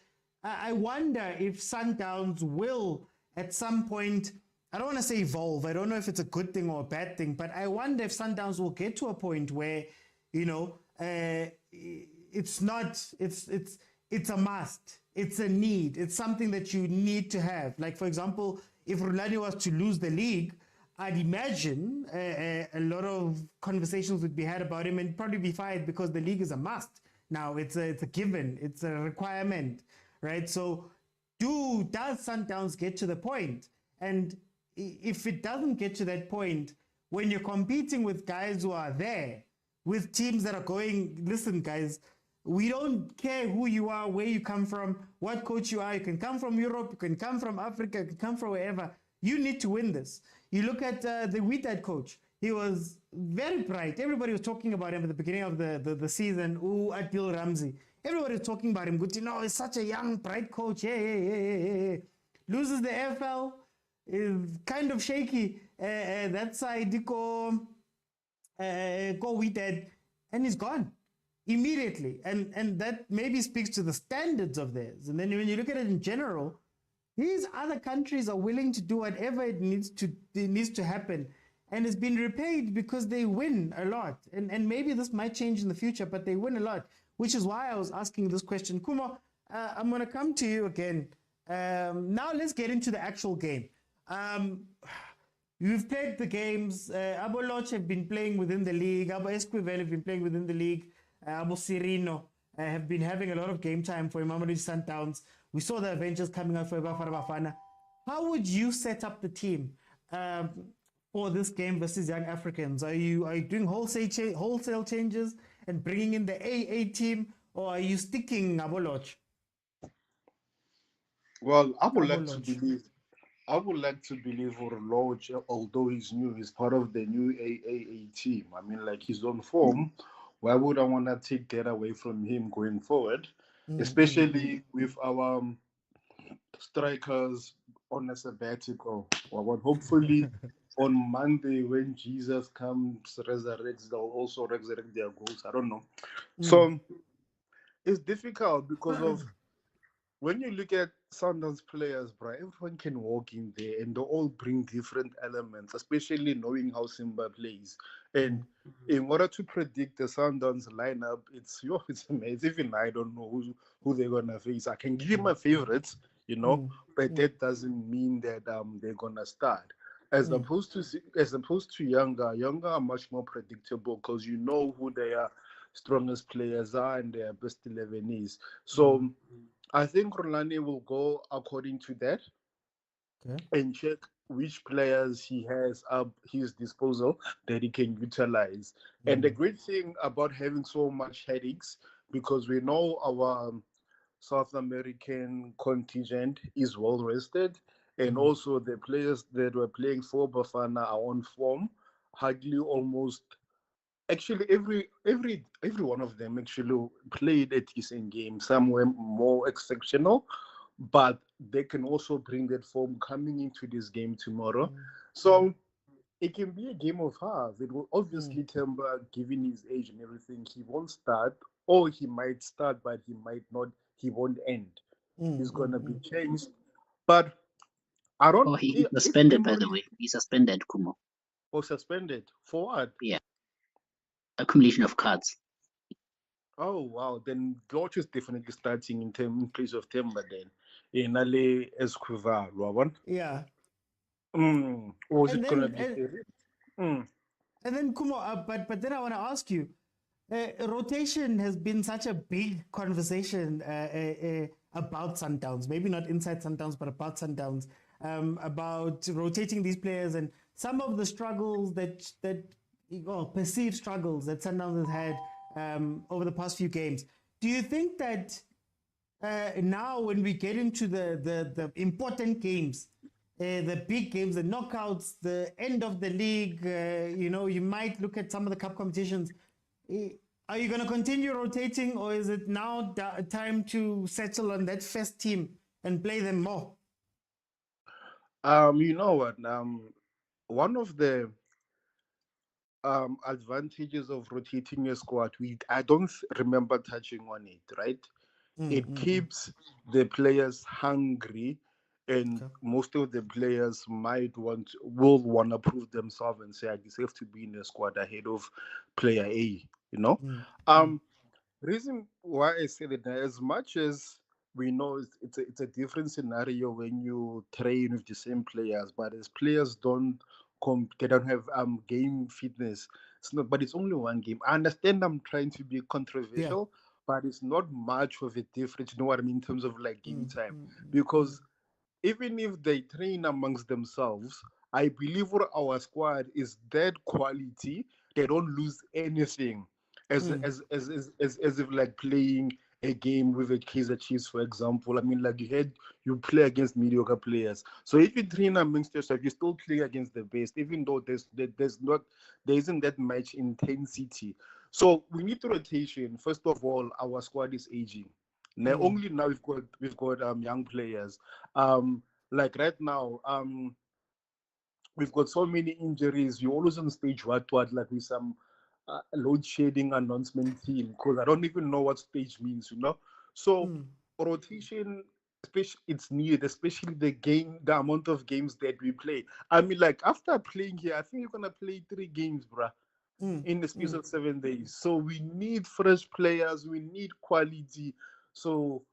S1: I wonder if Sundowns will at some point, I don't want to say evolve, I don't know if it's a good thing or a bad thing, but I wonder if Sundowns will get to a point where, you know, it's a must, it's a need, it's something that you need to have. Like for example, if Rulani was to lose the league, I'd imagine a lot of conversations would be had about him and probably be fired because the league is a must. Now it's a given, it's a requirement, right? So does Sundowns get to the point? And if it doesn't get to that point, when you're competing with guys who are there, with teams that are going, listen guys, we don't care who you are, where you come from, what coach you are. You can come from Europe, you can come from Africa, you can come from wherever. You need to win this. You look at the Wydad coach. He was very bright. Everybody was talking about him at the beginning of the season. Adil Ramsey. Everybody was talking about him. Good to know, he's such a young, bright coach. Hey. Loses the AFL. Is kind of shaky. That side, go Wydad. And he's gone immediately. And that maybe speaks to the standards of theirs. And then when you look at it in general, these other countries are willing to do whatever it needs to happen, and it's been repaid because they win a lot. And maybe this might change in the future, but they win a lot, which is why I was asking this question. Kumo, I'm going to come to you again. Now let's get into the actual game. You've played the games. Abo Loch have been playing within the league. Abo Esquivel have been playing within the league. Abo Sirino have been having a lot of game time for Mamelodi Sundowns. We saw the Avengers coming out for Bafana. How would you set up the team for this game versus Young Africans? Are you doing wholesale changes and bringing in the AA team, or are you sticking Aboloch?
S2: Well, I would like to believe Oroloch, although he's new, he's part of the new AAA team. I mean, like, he's on form. Why would I want to take that away from him going forward? Especially with our strikers on a sabbatical. Well, hopefully on Monday when Jesus comes, resurrects, they'll also resurrect their goals. I don't know. So it's difficult because of when you look at Sundowns players, bro, everyone can walk in there and they all bring different elements, especially knowing how Simba plays. And in order to predict the Sundowns lineup, it's amazing. Even I don't know who they're gonna face. I can give you my favorites, but that doesn't mean that they're gonna start. As opposed to younger are much more predictable because you know who their strongest players are and their best 11 is. So I think Rulani will go according to that and check which players he has at his disposal that he can utilize. And the great thing about having so much headaches, because we know our South American contingent is well rested, and also the players that were playing for Bafana are on form. Hardly almost actually every one of them actually played a decent game. Some were more exceptional, but they can also bring that form coming into this game tomorrow. So it can be a game of halves. It will obviously Temba, given his age and everything, he won't start, or he might start, but he might not. He won't end. He's gonna be changed. But I don't.
S3: Oh, he's
S2: If
S3: suspended, by
S2: memory
S3: the way. He's suspended, Kumo.
S2: or suspended for what?
S3: Yeah, accumulation of cards.
S2: Oh wow! Then George is definitely starting in place of Temba then. In Ale Esquivar, Robin.
S1: Yeah.
S2: Or is
S1: And
S2: it gonna
S1: then
S2: be?
S1: and then Kumo, but then I want to ask you, rotation has been such a big conversation about Sundowns. Maybe not inside Sundowns, but about Sundowns. About rotating these players and some of the struggles perceived struggles that Sundowns has had over the past few games. Do you think that now when we get into the important games, the big games, the knockouts, the end of the league, you might look at some of the cup competitions. Are you going to continue rotating, or is it now time to settle on that first team and play them more?
S2: You know what? One of the advantages of rotating your squad, I don't remember touching on it, right? It keeps the players hungry, and most of the players will want to prove themselves and say, I deserve to be in the squad ahead of player A, you know? Reason why I say that, as much as we know it's a different scenario when you train with the same players, but as players they don't have game fitness. It's not, but it's only one game. I understand I'm trying to be controversial, but it's not much of a difference. You know what I mean in terms of like game time, because even if they train amongst themselves, I believe what our squad is that quality. They don't lose anything as if like playing a game with a Kaizer Chiefs, for example. I mean, like you play against mediocre players. So if you train amongst yourself, you still play against the best, even though there isn't that much intensity. So we need rotation. First of all, our squad is aging. Now only now we've got young players. Like right now, we've got so many injuries. You're always on stage what like with some load shedding announcement team, because I don't even know what stage means, you know. So rotation, especially it's needed, especially the amount of games that we play. I mean, like after playing here, I think you're gonna play 3 games, bruh, in the space of 7 days. So we need fresh players, we need quality. So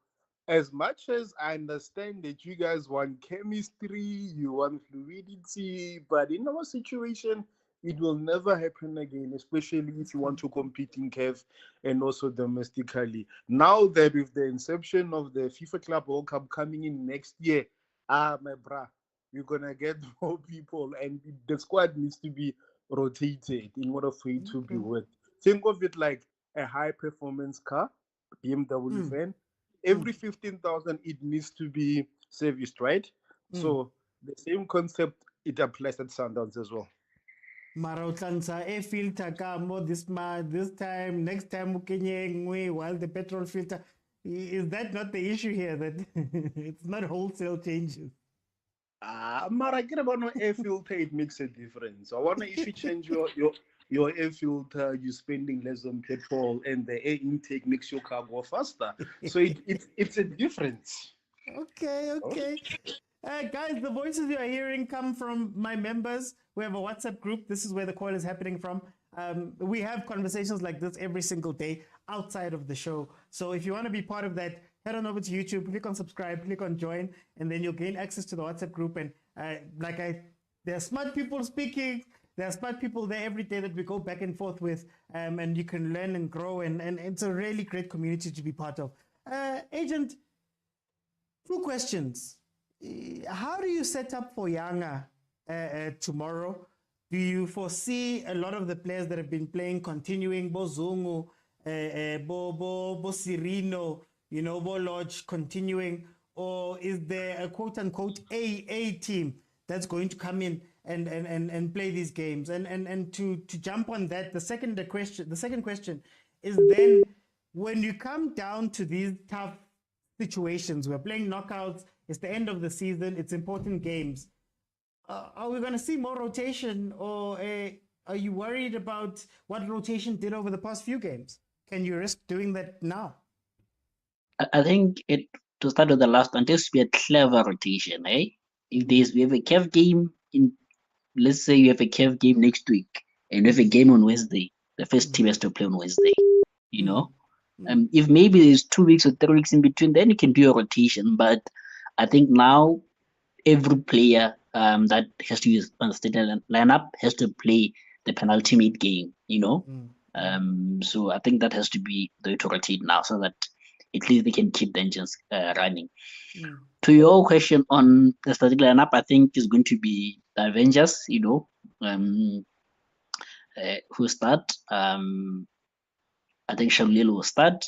S2: as much as I understand that you guys want chemistry, you want fluidity, but in our situation, it will never happen again, especially if you want to compete in CAF and also domestically. Now that with the inception of the FIFA Club World Cup coming in next year, my brah, you're going to get more people, and the squad needs to be rotated in order for it to be worth. Think of it like a high performance car, BMW fan. Every 15,000, it needs to be serviced, right? So the same concept, it applies at Sundowns as well.
S1: Marautansa air filter more this time, next time while the petrol filter. Is that not the issue here? That it's not wholesale changes.
S2: Mara, get about no air filter, it makes a difference. I wonder if you change your air filter, you're spending less on petrol, and the air intake makes your car go faster. So it's a difference.
S1: Okay. Guys, the voices you are hearing come from my members. We have a WhatsApp group. This is where the call is happening from. We have conversations like this every single day outside of the show. So if you want to be part of that, head on over to YouTube, click on subscribe, click on join, and then you'll gain access to the WhatsApp group. And there are smart people speaking. There are smart people there every day that we go back and forth with, and you can learn and grow. And it's a really great community to be part of. Agent, 2 questions. How do you set up for Yanga tomorrow? Do you foresee a lot of the players that have been playing continuing, Bozungu, Bo Sirino, Bo Lodge continuing, or is there a quote unquote AA team that's going to come in and play these games? And to jump on that, the second question is then when you come down to these tough situations, we're playing knockouts, it's the end of the season, it's important games. Are we going to see more rotation, or are you worried about what rotation did over the past few games? Can you risk doing that now?
S3: I think to start with the last one, just be a clever rotation, eh? If we have a CAF game let's say you have a CAF game next week and you have a game on Wednesday, the first team has to play on Wednesday, if maybe there's 2 weeks or 3 weeks in between, then you can do a rotation. But I think now every player that has to use on the starting lineup has to play the penultimate game, So I think that has to be the way to rotate now, so that at least they can keep the engines running. To your question on the starting lineup, I think is going to be the Avengers, who start. I think Shalil will start.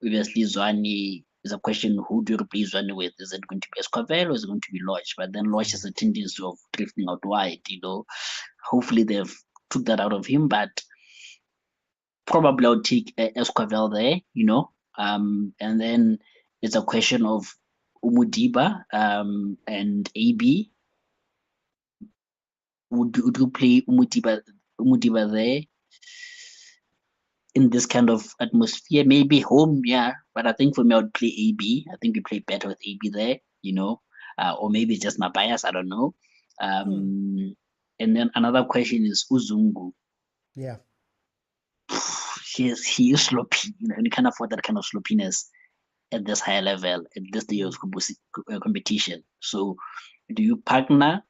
S3: Obviously, Zwane is a question: who do you replace Zwane with? Is it going to be Esquivel or is it going to be Lodge? But then Lodge has a tendency of drifting out wide. Hopefully they've took that out of him. But probably I'll take Esquivel there. And then it's a question of Umudiba and AB. Would you play Umudiba there in this kind of atmosphere? Maybe home, yeah. But I think for me, I would play AB. I think we play better with AB there, or maybe just my bias. I don't know. And then another question is Uzungu.
S1: Yeah.
S3: He is sloppy, and you can't afford that kind of sloppiness at this high level, at this stage of competition. So, do you partner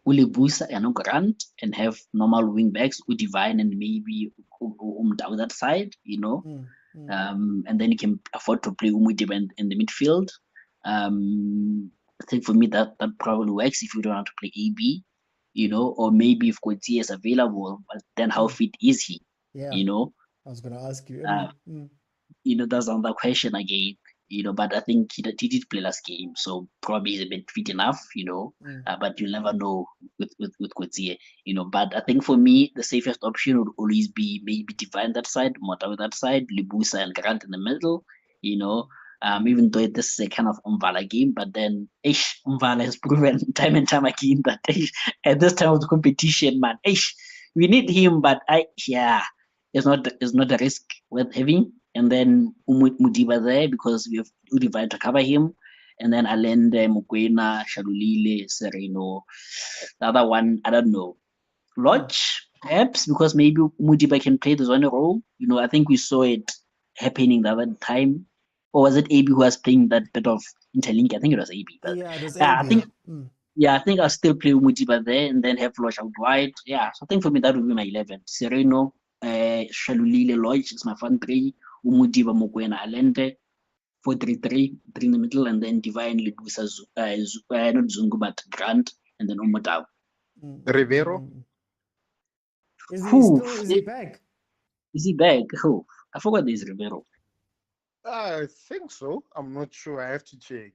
S3: Ulibusa and Grant and have normal wing backs, Udivine and maybe down that side, and then you can afford to play Umudiba in the midfield. I think for me that probably works if you don't want to play AB, or maybe if Kotsi is available, but then how fit is he?
S1: Yeah. I was going to ask you.
S3: That's another question again. But I think he did play last game, so probably he's a bit fit enough, but you'll never know with Kotsi, But I think for me, the safest option would always be maybe Divine that side, Motaung that side, Libusa and Grant in the middle, even though this is a kind of Umvala game, but then Umvala has proven time and time again that at this time of the competition, man, we need him, but it's not a risk worth having. And then Mudiba there because we have Udivine to cover him. And then Alende, Mokwena, Shalulile, Sereno. The other one, I don't know. Lodge, perhaps, because maybe Mudiba can play the zone role. I think we saw it happening the other time. Or was it AB who was playing that bit of interlink? I think it was AB. But
S1: yeah, it was AB.
S3: I think I'll still play Mudiba there and then have Lodge out wide. Yeah, so I think for me that would be my 11. Sereno, Shalulile, Lodge is my front three. Umudiba, Mokwena, Alende, 4-3-3, in the middle, and then Divine Libusa, not Zungu, but Grant, and then Motaung.
S2: Rivero?
S1: Is he back?
S3: Is he back? Oh, I forgot there's Rivero.
S2: I think so. I'm not sure. I have to check.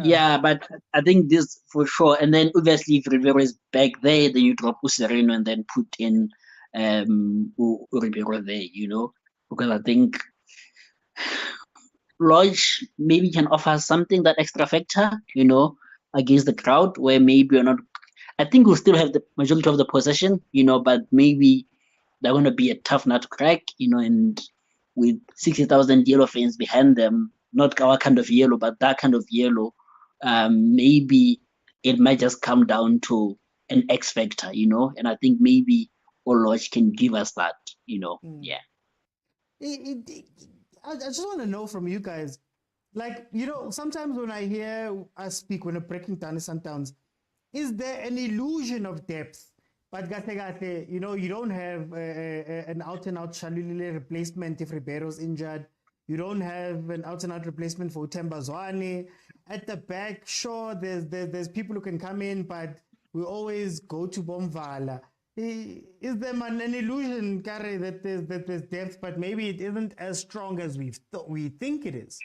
S3: Yeah, but I think this for sure. And then obviously if Rivero is back there, then you drop Sereno and then put in Rivero there, because I think Lodge maybe can offer something, that extra factor, against the crowd, where maybe you're not. I think we'll still have the majority of the possession, but maybe they're going to be a tough nut to crack, and with 60,000 yellow fans behind them, not our kind of yellow, but that kind of yellow, maybe it might just come down to an X factor, and I think maybe Lodge can give us that, yeah.
S1: I just want to know from you guys, sometimes when I hear us speak when we're breaking down the Sundowns, is there an illusion of depth? But you don't have an out-and-out Shalulile replacement if Ribeiro's injured. You don't have an out-and-out replacement for Themba Zwane. At the back, sure, there's people who can come in, but we always go to Bomvala. Is there an illusion, Kare, that there's depth, but maybe it isn't as strong as we think it is?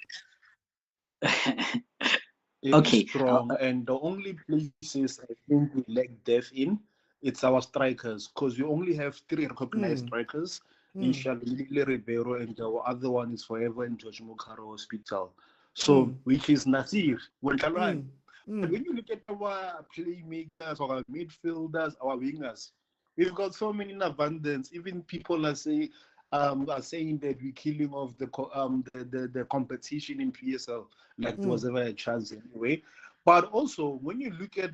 S2: It
S3: Okay.
S2: is strong, and the only places I think we lack depth in, it's our strikers, because we only have 3 recognized strikers, Inshallah Ribeiro, and the other one is forever in George Mokaro Hospital. So, which is Nasir. But when you look at our playmakers, our midfielders, our wingers, we've got so many in abundance. Even people are saying that we're killing off the competition in PSL, like there was ever a chance anyway. But also, when you look at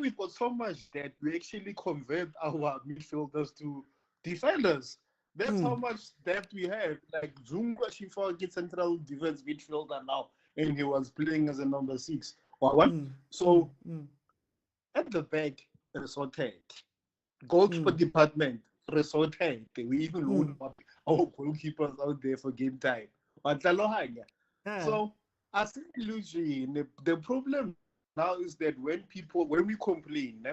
S2: we've got so much that we actually convert our midfielders to defenders. That's how much depth we have. Like Zunga Shifa gets central defense midfielder now, and he was playing as a number 6 or what. So at the back, resorted. Goalkeeper department, resorted. We even load up our goalkeepers out there for game time. So I think illusion. The problem now is that when we complain,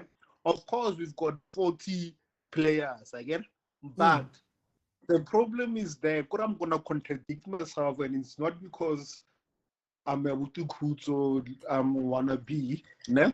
S2: of course we've got 40 players again, but the problem is that I'm gonna contradict myself, and it's not because I'm a Wutu wanna be, ne?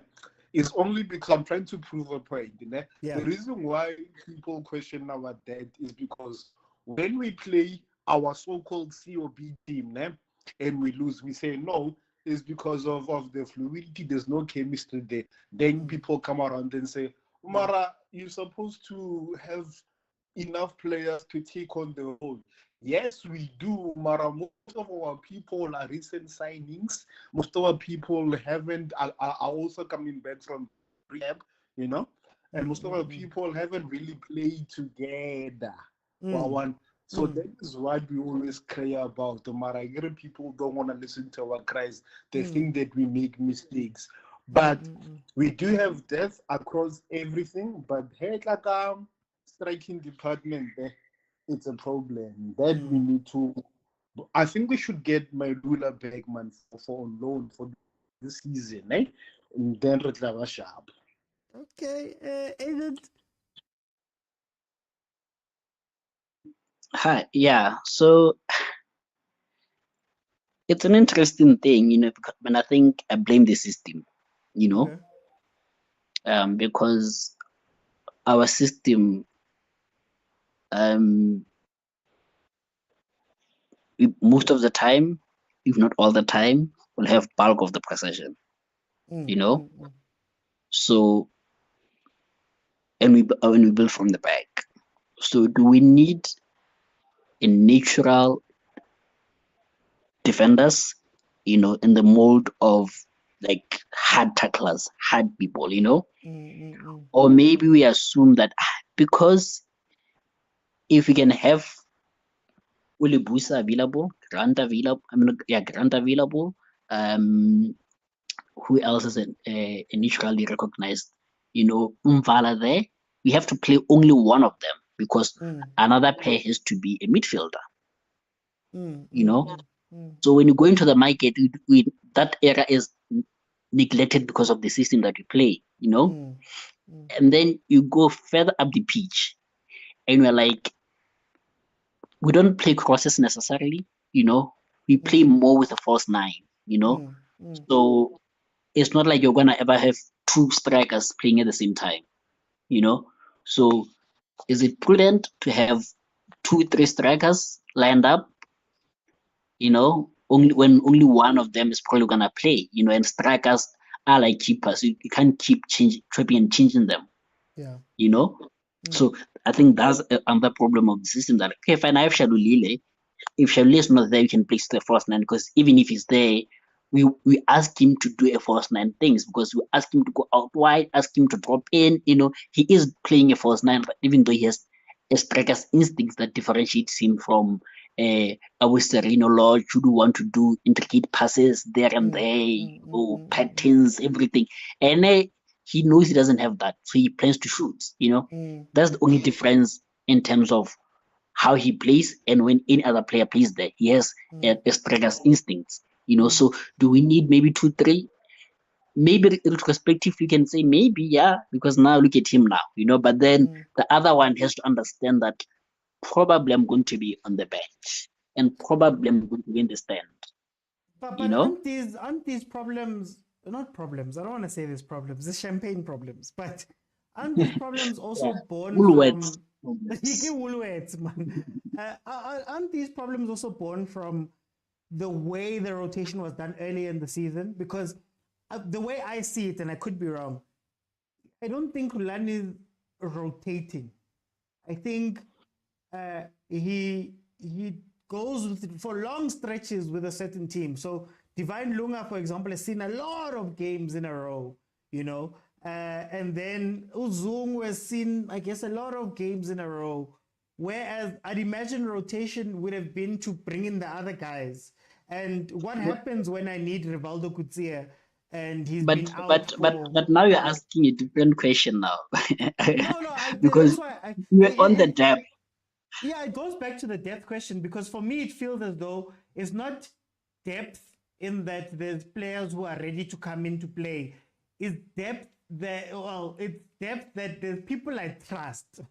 S2: It's only because I'm trying to prove a point. Ne?
S1: Yeah.
S2: The reason why people question our depth is because when we play our so-called COB team, ne, and we lose, we say no, it's because of the fluidity, there's no chemistry there. Then people come around and say, Mara, you're supposed to have enough players to take on the role. Yes, we do, Mara. Most of our people are recent signings. Most of our people are also coming back from rehab, and most of our people haven't really played together. So that is what we always cry about. Mara, people don't want to listen to our cries. They think that we make mistakes. But we do have depth across everything. But hey, like striking department, it's a problem that we need to. I think we should get my ruler back, man, for loan for this season, eh? And then Retlava sharp.
S1: Okay, agent.
S3: Hi, yeah. So it's an interesting thing, but I think I blame the system, because our system, most of the time, if not all the time, will have bulk of the possession, So, and we build from the back. So, do we need a natural defenders, in the mold of like hard tacklers, hard people, Or maybe we assume that because if we can have Ulibusa available, Grant available, Grant available, who else is initially recognized, Mvala there, we have to play only one of them because another pair has to be a midfielder, So when you go into the market, that area is neglected because of the system that you play, And then you go further up the pitch and we're like, we don't play crosses necessarily, We play more with a false 9, So it's not like you're going to ever have 2 strikers playing at the same time, So is it prudent to have 2, 3 strikers lined up, only one of them is probably going to play, and strikers are like keepers. You can't keep chopping and changing them, So I think that's another problem of the system that, okay, fine, I have Shalulile. If Shalulile is not there, you can place the false 9 because even if he's there, we ask him to do a false 9 things because we ask him to go out wide, ask him to drop in, he is playing a false 9, but even though he has a striker's instincts that differentiates him from Sereno Lodge, who do want to do intricate passes there and there, patterns, everything. And he knows he doesn't have that, so he plans to shoot, That's the only difference in terms of how he plays and when any other player plays there. He has a striker's instincts, So do we need maybe 2, 3 maybe retrospective, you can say maybe, yeah, because now look at him now, but then the other one has to understand that probably I'm going to be on the bench and probably I'm going to be in the stand,
S1: But
S3: you know?
S1: aren't these problems, not problems, I don't want to say these problems, the champagne problems, but aren't these problems also
S3: Yeah.
S1: born
S3: Woolworths.
S1: from Woolworths, man? Aren't these problems also born from the way the rotation was done earlier in the season? Because the way I see it, and I could be wrong, I don't think Rulani is rotating. I think he goes for long stretches with a certain team. So Divine Lunga, for example, has seen a lot of games in a row, and then Uzungu has seen, I guess, a lot of games in a row. Whereas I'd imagine rotation would have been to bring in the other guys. And what happens when I need Rivaldo Kutsia and he's been out
S3: but now you're asking a different question now.
S1: No,
S3: because
S1: that's why
S3: you're on the depth.
S1: Yeah, it goes back to the depth question, because for me it feels as though it's not depth in that there's players who are ready to come into play. It's depth it's depth that there's people I trust.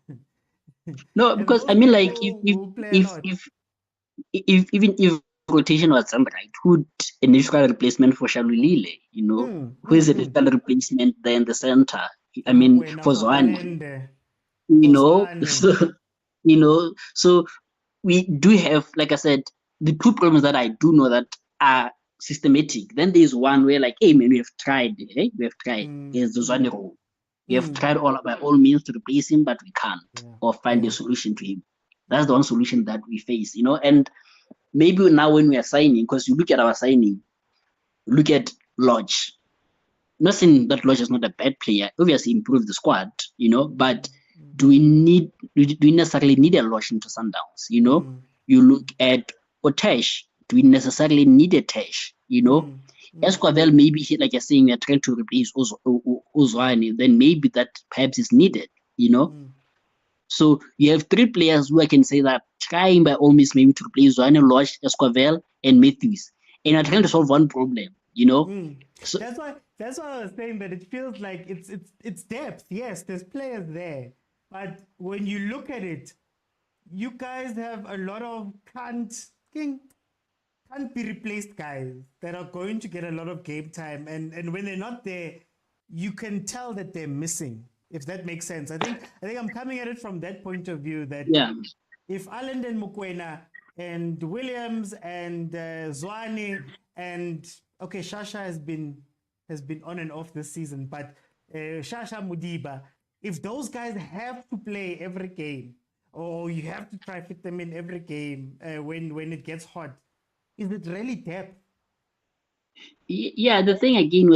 S3: No, because I mean, like, if even if rotation was done right, who'd a natural replacement for Shalulile, who is a natural replacement there in the center? I mean, for Zwane, so we do have, like I said, the two problems that I do know that are systematic. Then there's one where, like, hey man, we have tried, There's the Zwane role. We have tried by all means to replace him, but we can't, or find a solution to him. That's the one solution that we face, and maybe now when we are signing, because you look at our signing, look at Lodge. Not saying that Lodge is not a bad player, obviously improved the squad, but do we necessarily need a Lodge into Sundowns? You look at Otesh, do we necessarily need a Tesh? Esquivel, maybe like you're saying, we are trying to replace Uzwane, then maybe that perhaps is needed, So you have three players who I can say that trying by all means maybe to replace Zwane, Lodge, Esquivel, and Matthews. And are trying to solve one problem,
S1: So that's why I was saying that it feels like it's depth. Yes, there's players there. But when you look at it, you guys have a lot of can't be replaced guys that are going to get a lot of game time. And when they're not there, you can tell that they're missing. If that makes sense. I think I'm coming at it from that point of view, that if Allen and Mokwena and Williams and Zwane and Shasha has been on and off this season, but Shasha Mudiba, if those guys have to play every game, or you have to try fit them in every game when it gets hot, is it really depth?
S3: Yeah, the thing again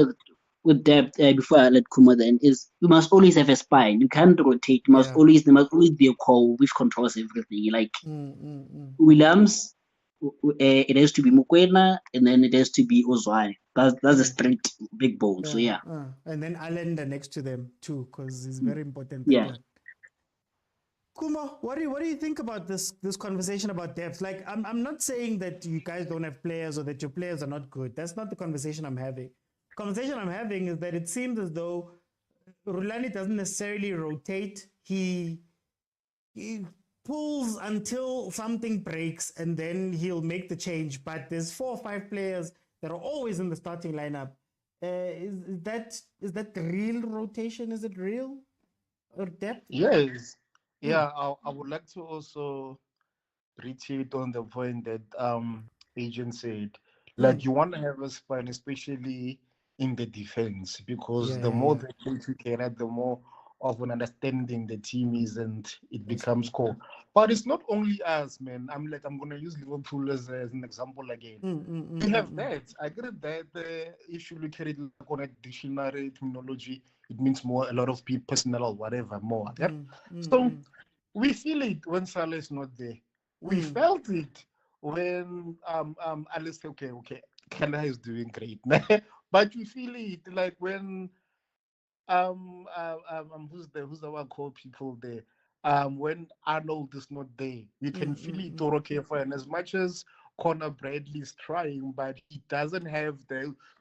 S3: with depth, before I let Kuma then, is you must always have a spine. You can't rotate. There must always be a core which controls everything. Like Williams, it has to be Mokwena, and then it has to be Ozwane. That's a straight big bone. So yeah.
S1: And then Allen next to them too, because he's very important.
S3: Yeah.
S1: Kuma, what do you think about this conversation about depth? Like, I'm not saying that you guys don't have players or that your players are not good. That's not the conversation I'm having. The conversation I'm having is that it seems as though Rulani doesn't necessarily rotate. He pulls until something breaks and then he'll make the change. But there's 4 or 5 players that are always in the starting lineup. Is that real rotation? Is it real or depth?
S2: Yes. Yeah, I would like to also retreat on the point that agent said, like, you want to have a spine, especially in the defense, because the more the you can add, the more of an understanding the team is, and it becomes core. But it's not only us, man. I'm gonna use Liverpool as an example again. We have that. I get that if you look at it on a dictionary terminology, it means more, a lot of people, personal or whatever, more. So we feel it when Salah is not there. We felt it when Alice, okay, Canada is doing great. But we feel it like when who's our core people there? When Arnold is not there, you can feel it. Okay, fine. As much as Conor Bradley is trying, but he doesn't have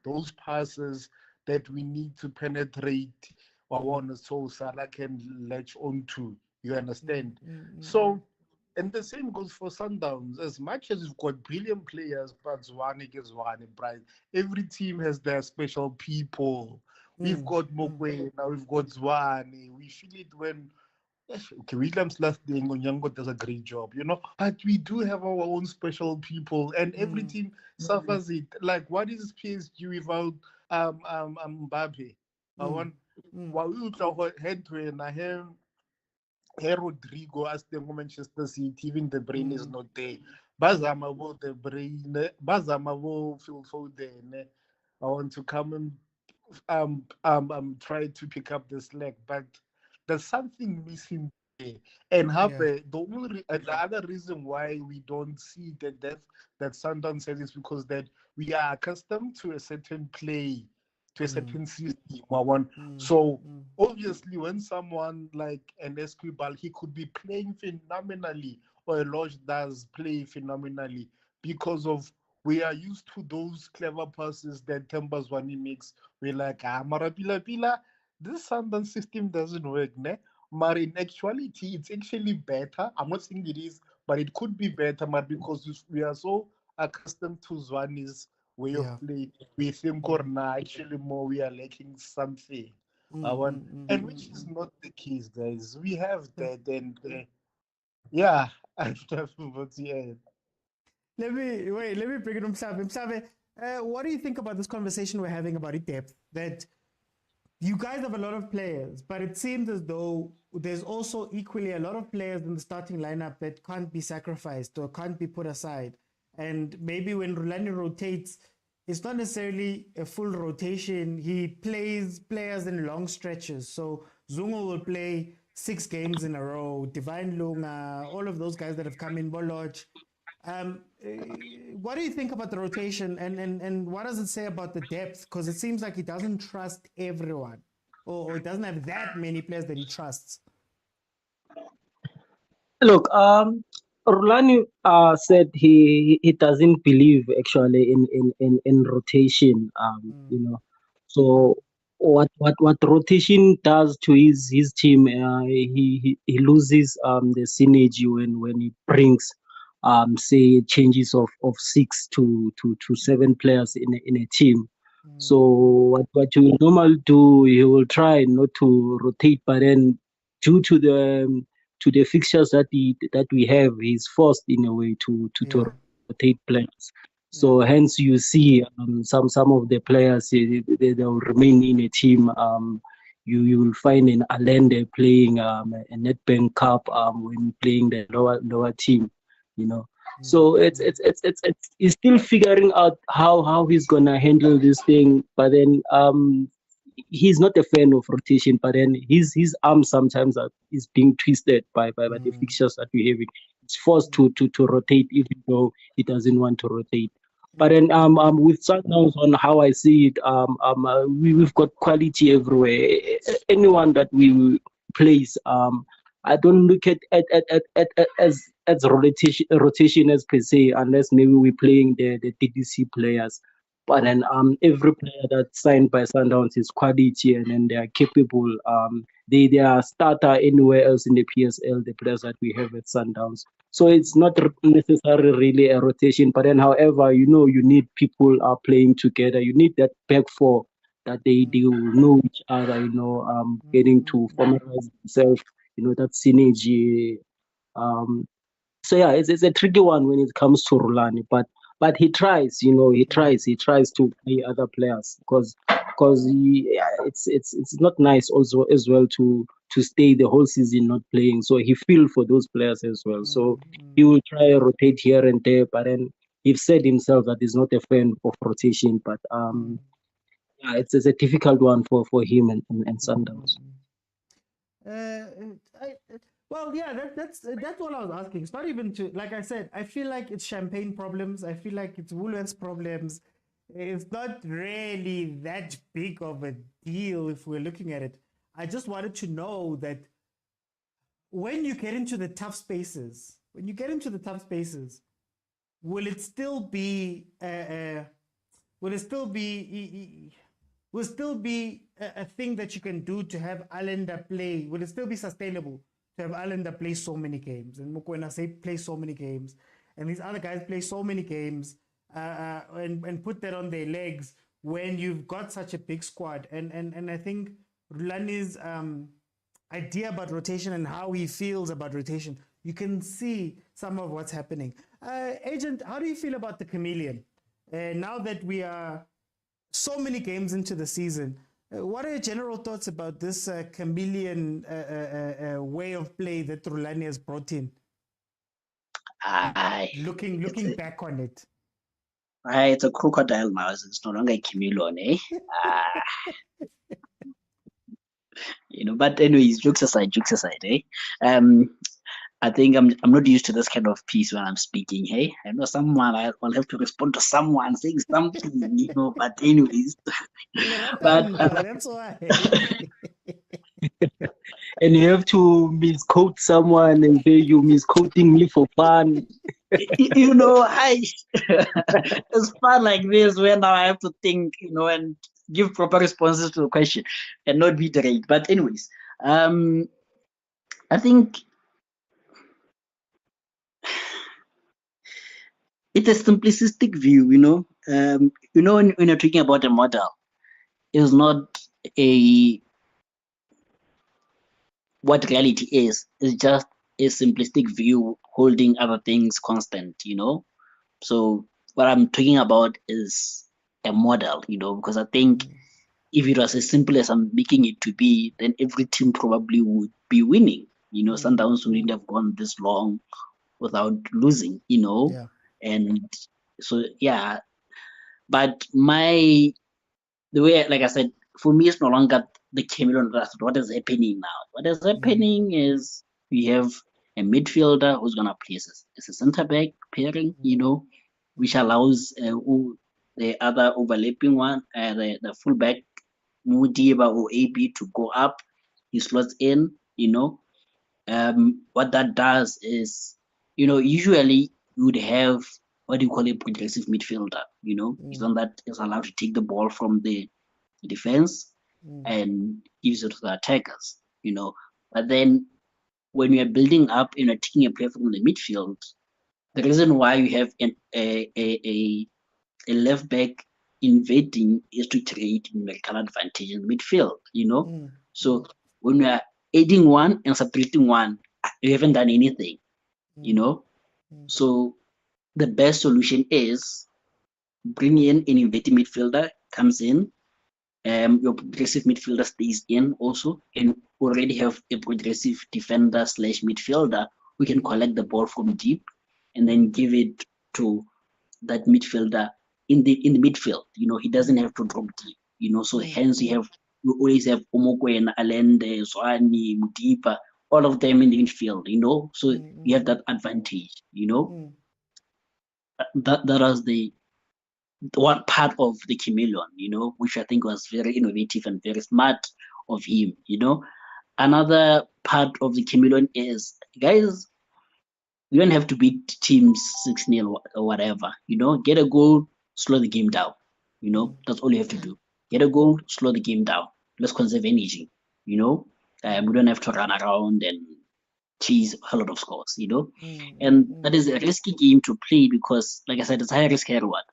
S2: those passes that we need to penetrate one so Salah can latch onto. You understand? So, and the same goes for Sundowns. As much as we've got brilliant players, but Zwane is Zwane, bright. Every team has their special people. We've got Mokwena, we've got Zwane. We feel it when okay, Williams last thing Onyango does a great job, but we do have our own special people, and every team suffers it. Like, what is PSG without Mbappe? I want while we head to him. Hey, Rodrigo as the Manchester City, even the brain is not there. Bazama wo the brain, Bazama wo Phil Foden. I want to come and try to pick up the slack, but there's something missing there. And the other reason why we don't see the depth that Sundowns has is because that we are accustomed to a certain play, to a certain system. So obviously, when someone like an Escribal, he could be playing phenomenally, or a Lodge does play phenomenally because of we are used to those clever passes that Tembas Wani makes. We're like, Marapila, this Sundance system doesn't work, ne? But in actuality, it's actually better. I'm not saying it is, but it could be better, but because we are so accustomed to Zwani's way of play, we think actually more we are lacking something. And which is not the case, guys. We have that, and yeah, I have to end.
S1: Let me bring it to Msabe. What do you think about this conversation we're having about depth? That you guys have a lot of players, but it seems as though there's also equally a lot of players in the starting lineup that can't be sacrificed or can't be put aside. And maybe when Rulani rotates, it's not necessarily a full rotation. He plays players in long stretches. So Zungo will play 6 games in a row, Divine Lunga, all of those guys that have come in, Boloch. What do you think about the rotation, and what does it say about the depth? Because it seems like he doesn't trust everyone, or he doesn't have that many players that he trusts.
S4: Look, Rulani said he doesn't believe actually in rotation. So what rotation does to his team, he loses the synergy when he brings say changes of 6 to 7 players in a team. So what you will normally do, you will try not to rotate, but then due to the fixtures that we have, he's forced in a way to rotate players. So hence you see some of the players they will remain in a team. You will find an Allende playing a Nedbank Cup when playing the lower team. So it's he's still figuring out how he's gonna handle this thing. But then he's not a fan of rotation. But then his arm sometimes is being twisted by the fixtures that we have. It's forced to rotate even though he doesn't want to rotate. But then with Sundowns, on how I see it, we've got quality everywhere. Anyone that we place, I don't look at as rotation as per se, unless maybe we're playing the DDC players. But then every player that's signed by Sundowns is quality, and then they are capable. They are starter anywhere else in the PSL, the players that we have at Sundowns. So it's not necessarily really a rotation. But then, however, you need people playing together. You need that back four that they will know each other. Getting to formalize themselves. That synergy. So yeah, it's a tricky one when it comes to Rulani, but he tries, he tries to play other players because it's not nice also as well to stay the whole season not playing. So he feels for those players as well. So he will try to rotate here and there, but then he said himself that he's not a fan of rotation. But yeah, it's a difficult one for him and Sundowns.
S1: Well, yeah, that's all I was asking. It's not even to, like I said, I feel like it's champagne problems. I feel like it's Woolworths problems. It's not really that big of a deal if we're looking at it. I just wanted to know that when you get into the tough spaces, will it still be will still be a thing that you can do to have Allender play? Will it still be sustainable to have Allender play so many games and Mokwena say play so many games and these other guys play so many games and put that on their legs when you've got such a big squad? And I think Rulani's idea about rotation and how he feels about rotation, you can see some of what's happening. Agent, how do you feel about the chameleon? Now that we are so many games into the season, what are your general thoughts about this chameleon way of play that Rulani has brought in? Looking back on it.
S3: It's a crocodile now. It's no longer a chameleon, eh? But anyways, jokes aside, eh? I think I'm not used to this kind of piece when I'm speaking, hey? I know I'll have to respond to someone saying something, but anyways.
S1: That's why.
S4: And you have to misquote someone and say you misquoting me for fun.
S3: It's fun like this when now I have to think, and give proper responses to the question and not be direct. But anyways, I think it's a simplistic view, when you're talking about a model, it's not what reality is. It's just a simplistic view holding other things constant, So what I'm talking about is a model, because I think if it was as simple as I'm making it to be, then every team probably would be winning. Sundowns wouldn't have gone this long without losing,
S1: Yeah.
S3: And so, yeah. But the way, like I said, for me, it's no longer the chameleon. What is happening now? What is happening is we have a midfielder who's going to play as a center back pairing, which allows the other overlapping one, the fullback, Mudiba or AB, to go up. He slots in, What that does is, usually you would have what you call a progressive midfielder, someone that is allowed to take the ball from the defense and gives it to the attackers, But then when you are building up and you're taking a player from the midfield, the reason why you have a left back invading is to create numerical advantage in midfield, So when we are adding one and subtracting one, you haven't done anything, So the best solution is bring in an invading midfielder, comes in, your progressive midfielder stays in also, and already have a progressive defender / midfielder who can collect the ball from deep and then give it to that midfielder in the midfield. He doesn't have to drop deep. So hence you always have Mokwena, Allende, Tshwane, Mudipa, all of them in the midfield. So you have that advantage. That was the one part of the chameleon, which I think was very innovative and very smart of him, Another part of the chameleon is, guys, you don't have to beat teams 6-0 or whatever, get a goal, slow the game down, that's all you have to do. Get a goal, slow the game down. Let's conserve energy, we don't have to run around and chase a lot of scores, and that is a risky game to play because, like I said, it's high risk, high reward.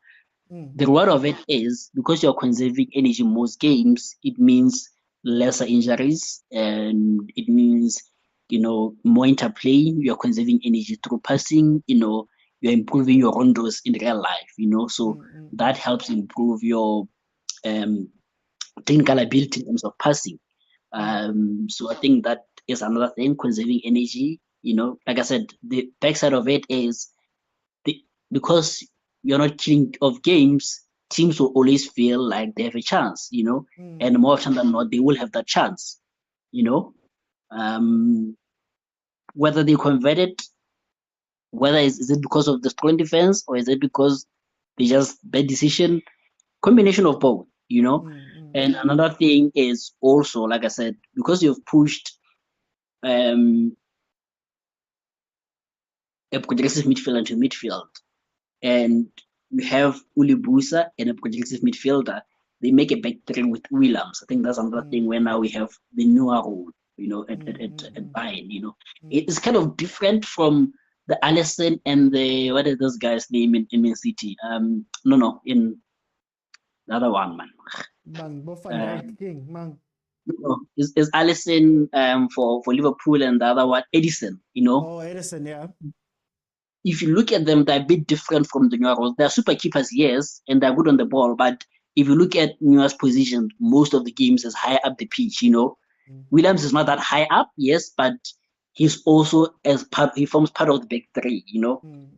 S3: The reward of it is because you're conserving energy in most games, it means lesser injuries and it means, more interplay. You're conserving energy through passing, you're improving your rondos in real life, so that helps improve your technical ability in terms of passing. So I think that is another thing, conserving energy. Like I said, the backside of it is because you're not killing off games, teams will always feel like they have a chance, and more often than not, they will have that chance, whether they convert it, whether is it because of the strong defense or is it because they just bad decision, combination of both, And another thing is also, like I said, because you've pushed a progressive midfielder into midfield, and you have Uli Busa and a progressive midfielder, they make a back three with Williams. I think that's another thing where now we have the newer role, at Bayern, It's kind of different from the Alisson and what is this guy's name in Man City? No, in the other one, man.
S1: King, man.
S3: No, is Alisson for Liverpool and the other one, Edison,
S1: Oh, Edison, yeah.
S3: If you look at them, they're a bit different from the newer roles. They're super keepers, yes, and they're good on the ball, but if you look at Neuer's position, most of the games is higher up the pitch, Williams is not that high up, yes, but he's also he forms part of the back three,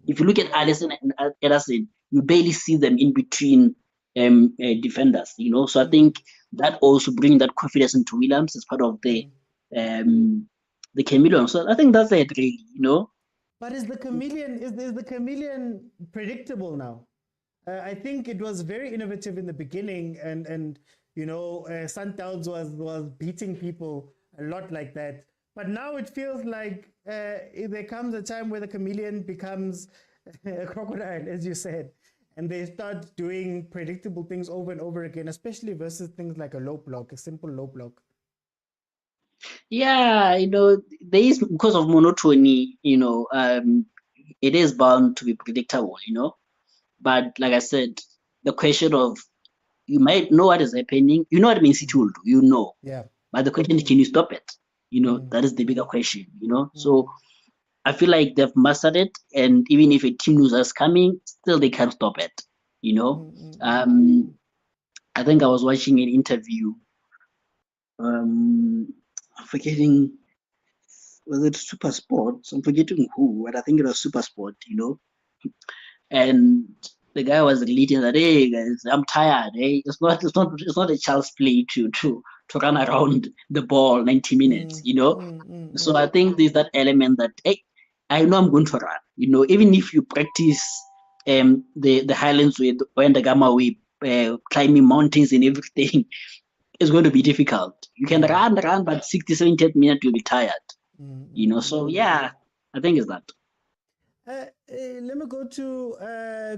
S3: If you look at Alisson and Ederson, you barely see them in between defenders, So I think that also brings that confidence into Williams as part of the chameleon. So I think that's it, really,
S1: But is the chameleon predictable now? I think it was very innovative in the beginning, and Sundowns was beating people a lot like that. But now it feels like there comes a time where the chameleon becomes a crocodile, as you said, and they start doing predictable things over and over again, especially versus things like a simple low block.
S3: Yeah, there is, because of monotony, it is bound to be predictable, But like I said, the question of, you might know what is happening, you know what Man City will do,
S1: Yeah.
S3: But the question is, can you stop it? That is the bigger question, So I feel like they've mastered it, and even if a team loses coming, still they can't stop it, I think I was watching an interview, I'm forgetting, was it Super Sport? I'm forgetting who, but I think it was Super Sport, And the guy was relating that, hey guys, I'm tired. Hey, it's not a child's play to run around the ball 90 minutes, So I think there's that element that, hey, I know I'm going to run, even if you practice the Highlands way and the Gamma way, climbing mountains and everything, it's going to be difficult. You can run, but 60, 70 minutes you'll be tired. So yeah, I think it's that.
S1: Let me go to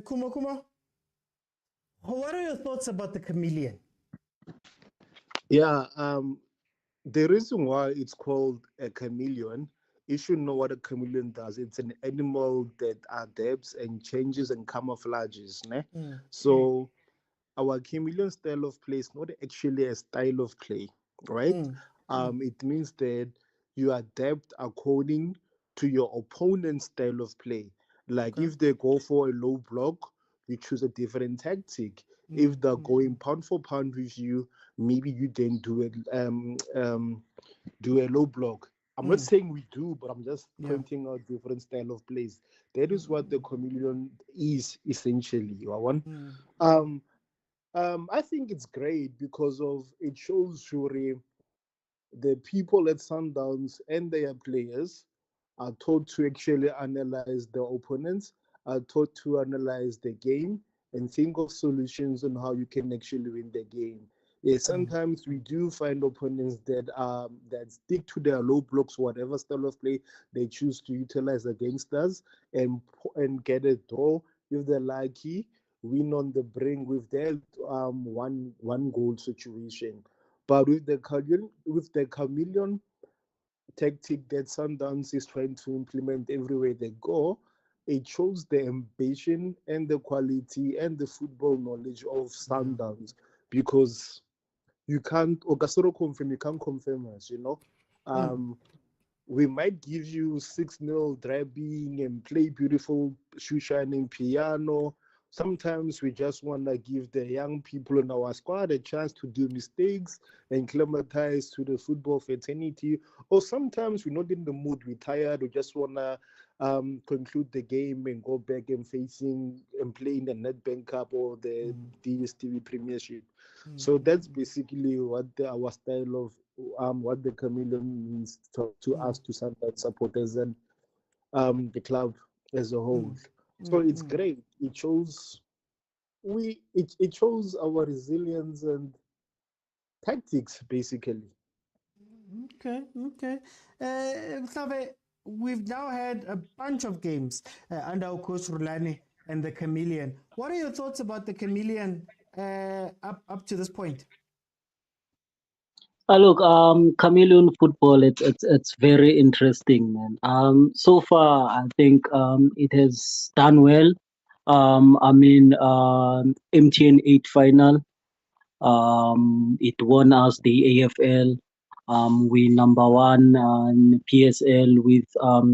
S1: Kuma. What are your thoughts about the chameleon?
S2: Yeah, the reason why it's called a chameleon, you should know what a chameleon does. It's an animal that adapts and changes and camouflages. So our chameleon style of play is not actually a style of play, right? It means that you adapt according to your opponent's style of play. Like if they go for a low block, you choose a different tactic. If they're going pound for pound with you, maybe you then do a low block. I'm not saying we do, but I'm just pointing out different style of plays. That is what the chameleon is essentially. I think it's great because it shows you the people at Sundowns and their players are taught to actually analyze the opponents, are taught to analyze the game and think of solutions on how you can actually win the game. Yeah, sometimes we do find opponents that stick to their low blocks, whatever style of play they choose to utilize against us, and get a draw if they're lucky, win on the brink with their one goal situation. But with the chameleon tactic that Sundowns is trying to implement everywhere they go, it shows the ambition and the quality and the football knowledge of Sundowns, because you can't confirm us, we might give you 6-0 driving and play beautiful shoe shining piano. Sometimes we just want to give the young people in our squad a chance to do mistakes and climatize to the football fraternity. Or sometimes we're not in the mood, we're tired, we just want to conclude the game and go back and playing the Nedbank Cup or the dstv premiership. So that's basically what our style of what the chameleon means to us, to Sunderland supporters and the club as a whole. So it's great. It shows it shows our resilience and tactics basically.
S1: Okay. Xavier, we've now had a bunch of games under our coach Rulani and the chameleon. What are your thoughts about the chameleon up to this point?
S4: Look, chameleon football, it's very interesting, man. So far, I think it has done well. MTN 8 final. It won us the AFL. We number one in PSL with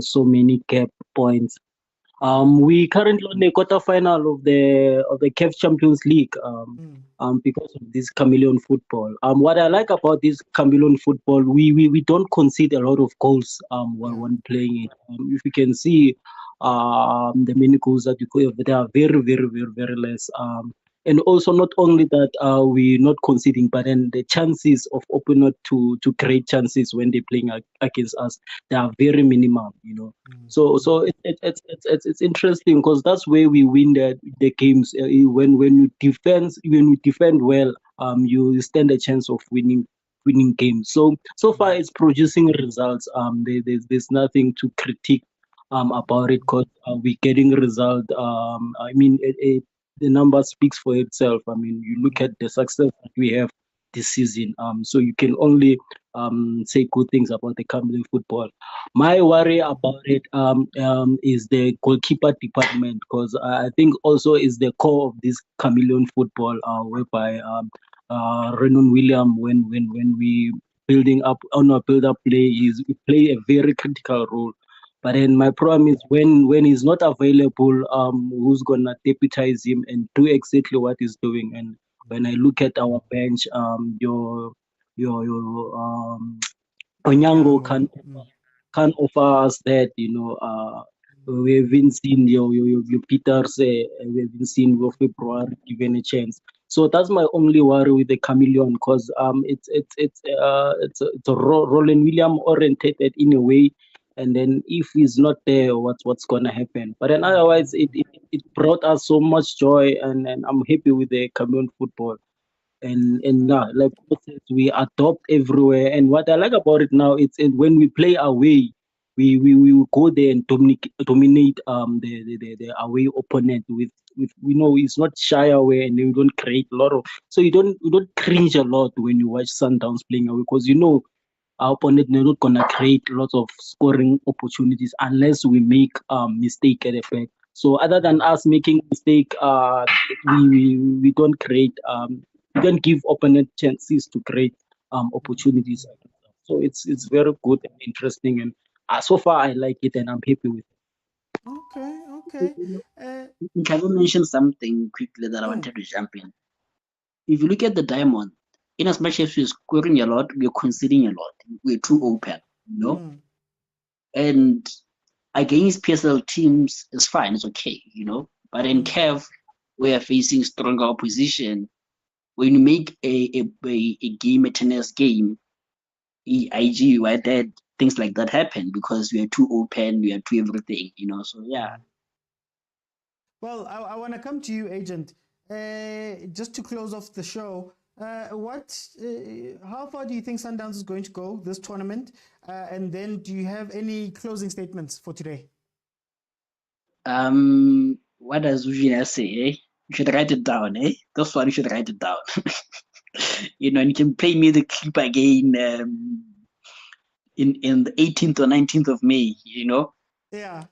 S4: so many cap points. We currently on the quarterfinal of the CAF Champions League. Because of this chameleon football. What I like about this chameleon football, we don't concede a lot of goals when playing it. If you can see the many goals that we have, they are very, very, very, very less. And also not only that we're not conceding, but then the chances of opponent to create chances when they're playing against us, they are very minimal, you know. So it's interesting because that's where we win the games. When you defend well, you stand a chance of winning games. So far it's producing results. There's nothing to critique about it because we're getting result. The number speaks for itself. I mean, you look at the success that we have this season. So you can only say good things about the chameleon football. My worry about it is the goalkeeper department, because I think also is the core of this chameleon football, whereby Renan William, when we building up on our build-up play, we play a very critical role. But then my problem is when he's not available, who's gonna deputize him and do exactly what he's doing? And when I look at our bench, your Onyango can offer us that, you know. We haven't seen your Peters, we haven't seen your February given a chance. So that's my only worry with the chameleon, because it's a Roland William orientated in a way. And then if he's not there, what's gonna happen? But then otherwise, it brought us so much joy, and I'm happy with the chameleon football. And like we adopt everywhere. And what I like about it now, it's when we play away, we will go there and dominate the away opponent with it's not shy away, and we don't create a lot of, so you don't cringe a lot when you watch Sundowns playing away, because our opponent, they're not gonna create lots of scoring opportunities unless we make mistake at the back. So other than us making mistake, we don't create we don't give opponent chances to create opportunities. So it's very good and interesting, and so far I like it and I'm happy with it.
S1: Okay.
S3: Can I mention something quickly that I wanted to jump in? If you look at the diamond, in as much as we're scoring a lot, we're conceding a lot. We're too open, you know? And against PSL teams, it's fine, it's okay, you know? But in CAF, we are facing stronger opposition. When you make a game, a tennis game, IG, right, that things like that happen because we are too open, we are too everything, you know? So, yeah.
S1: Well, I want to come to you, Agent. Just to close off the show, how far do you think Sundowns is going to go this tournament? And then do you have any closing statements for today?
S3: What does Eugenia say, eh? You should write it down, eh? That's why you should write it down. You know, and you can play me the clip again in the 18th or 19th of May, you know?
S1: Yeah.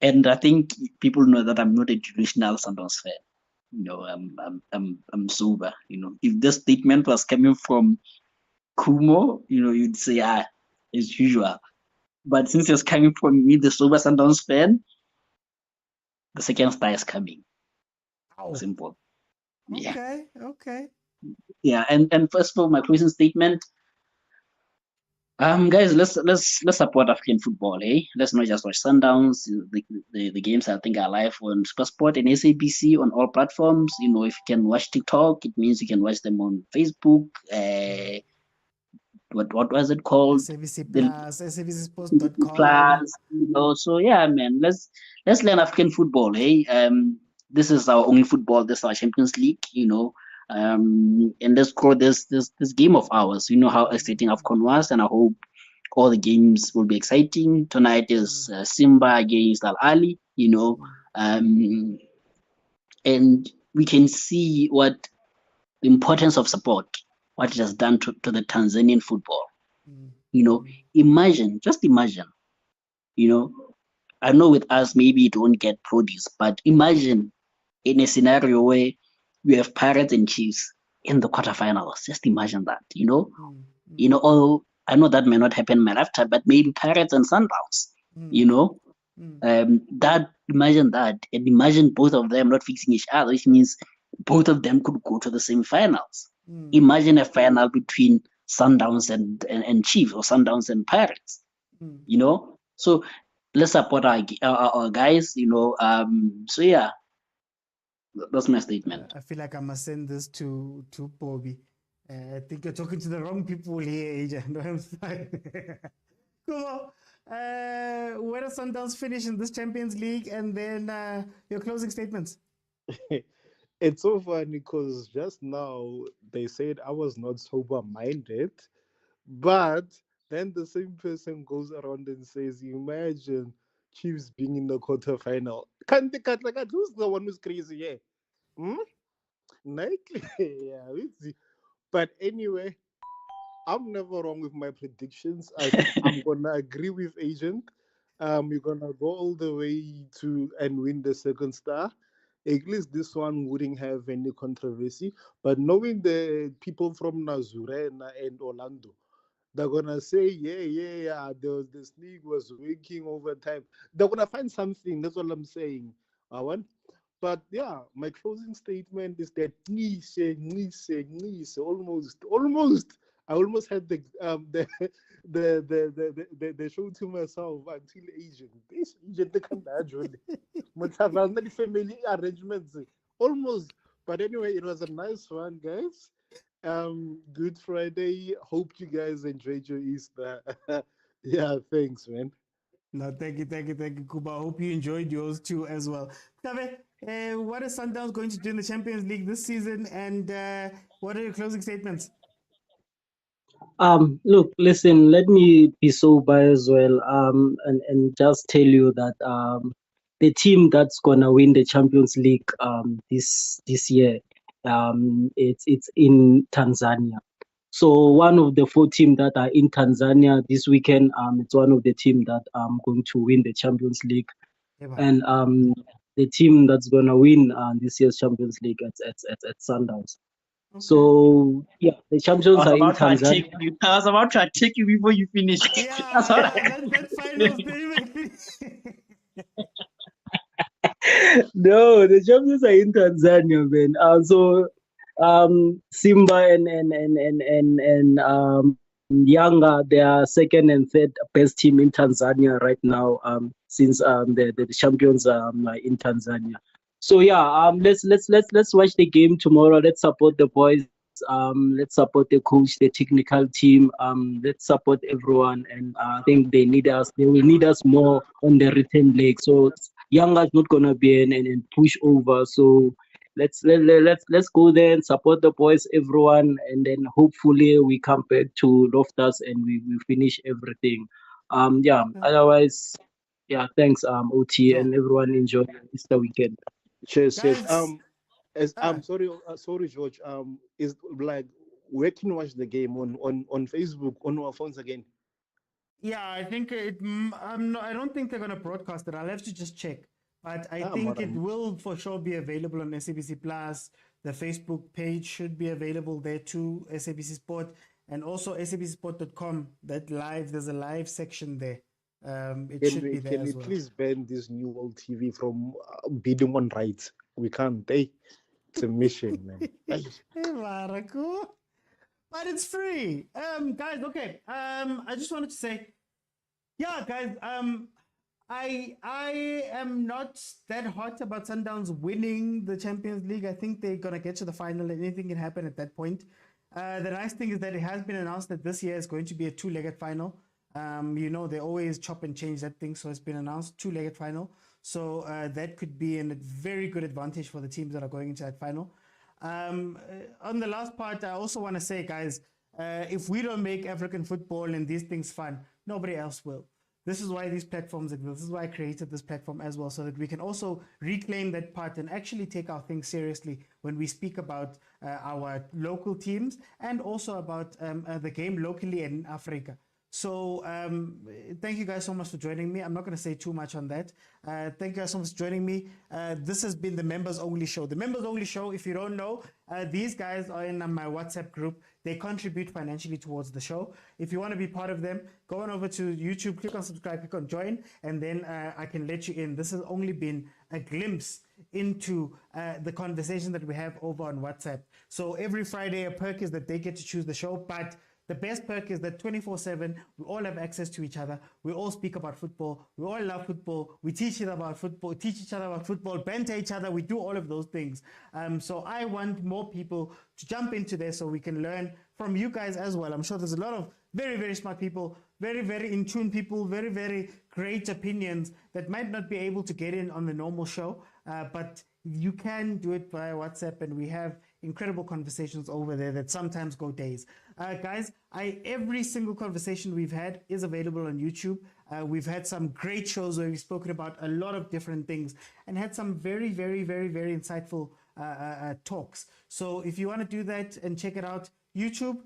S3: And I think people know that I'm not a traditional Sundowns fan. You know, I'm sober. You know, if this statement was coming from Kumo, you know, you'd say, as usual. But since it's coming from me, the sober Sundowns fan, the second star is coming. Simple.
S1: Okay.
S3: Yeah, and first of all, my closing statement. Guys, let's support African football, eh? Let's not just watch Sundowns. The games I think are live on Supersport and SABC on all platforms. You know, if you can watch TikTok, it means you can watch them on Facebook. What was it called?
S1: SABC Plus, SABCSports.com.
S3: Plus, you know, so yeah, man, let's learn African football, eh? This is our only football. This is our Champions League, you know. And let's grow this game of ours. You know how exciting AFCON was, and I hope all the games will be exciting. Tonight is Simba against Ahly, you know, and we can see what the importance of support, what it has done to the Tanzanian football. Imagine, just imagine, I know with us maybe it won't get produce, but imagine in a scenario where you have Pirates and Chiefs in the quarterfinals. Just imagine that, I know that may not happen in my lifetime, but maybe Pirates and Sundowns, imagine that, and imagine both of them not fixing each other, which means both of them could go to the semi-finals. Imagine a final between Sundowns and Chiefs, or Sundowns and Pirates. So let's support our guys. So yeah, that's my statement.
S1: I feel like I must send this to Bobby. I think you're talking to the wrong people here, Agent. No, I'm sorry. Cool. Where does Sundowns finish in this Champions League? And then your closing statements.
S2: It's so funny because just now they said I was not sober-minded, but then the same person goes around and says, imagine Chiefs being in the quarterfinal. Who's the one who's crazy here? Nike? Yeah, but anyway, I'm never wrong with my predictions. I'm gonna agree with Agent. You're gonna go all the way to and win the second star. At least this one wouldn't have any controversy. But knowing the people from Nazurena and Orlando, they're gonna say, yeah, this league was working over time. They're gonna find something. That's all I'm saying. But yeah, my closing statement is that almost. I almost had the show to myself until Agent. This Agent they can't the family arrangements. Almost. But anyway, it was a nice one, guys. Good Friday. Hope you guys enjoyed your Easter. Yeah, thanks, man.
S1: No, thank you, Kuba. I hope you enjoyed yours too as well. Kave, what is Sundowns going to do in the Champions League this season, and what are your closing statements?
S4: Look, listen, let me be sober as well, and just tell you that the team that's gonna win the Champions League this year, it's in Tanzania. So one of the 4 teams that are in Tanzania this weekend, it's one of the teams that going to win the Champions League, and the team that's gonna win this year's Champions League at Sundowns. Okay. So yeah, the champions are in Tanzania.
S3: I was about to attack you before you finish.
S1: Yeah, that final statement.
S4: No, the champions are in Tanzania, man. So Simba and Yanga, they are second and third best team in Tanzania right now. Since the champions are in Tanzania. So yeah, let's watch the game tomorrow. Let's support the boys. Let's support the coach, the technical team. Let's support everyone, and I think they need us. They will need us more on the return leg. So Yanga is not gonna be and push over. So let's go there and support the boys, everyone, and then hopefully we come back to Loftus and we finish everything. Otherwise, yeah, thanks, OT, and everyone enjoy Easter weekend.
S2: Cheers. I'm sorry, George. Is like where can you watch the game on Facebook on our phones again?
S1: Yeah, I think I don't think they're gonna broadcast it. I'll have to just check, but I think it will for sure be available on SABC Plus. The Facebook page should be available there too, SABC Sport, and also sabcsport.com. That live, there's a live section there. It should be there as well. Can we
S2: please ban this new old TV from bidding on rights? We can't. It's a mission, man.
S1: Hey, Maraku. But it's free. Guys, okay. I just wanted to say, yeah, guys, I am not that hot about Sundowns winning the Champions League. I think they're gonna get to the final. Anything can happen at that point. The nice thing is that it has been announced that this year is going to be a 2-legged final. They always chop and change that thing, so it's been announced 2-legged final. So that could be a very good advantage for the teams that are going into that final. On the last part, I also want to say, guys, if we don't make African football and these things fun, nobody else will. This is why these platforms exist. This is why I created this platform as well, so that we can also reclaim that part and actually take our things seriously when we speak about our local teams and also about the game locally in Africa. So thank you guys so much for joining me. I'm not going to say too much on that. Thank you guys so much for joining me. This has been the Members Only Show. The Members Only Show, if you don't know, these guys are in my WhatsApp group. They contribute financially towards the show. If you want to be part of them, go on over to YouTube, click on subscribe, click on join, and then I can let you in. This has only been a glimpse into the conversation that we have over on WhatsApp. So every Friday, a perk is that they get to choose the show, but the best perk is that 24/7, we all have access to each other. We all speak about football. We all love football. We teach each other about football, banter each other. We do all of those things. So I want more people to jump into there so we can learn from you guys as well. I'm sure there's a lot of very, very smart people, very, very in tune people, very, very great opinions that might not be able to get in on the normal show, but you can do it via WhatsApp, and we have incredible conversations over there that sometimes go days. Guys, every single conversation we've had is available on YouTube. We've had some great shows where we've spoken about a lot of different things and had some very, very, very, very insightful talks. So if you want to do that and check it out, YouTube,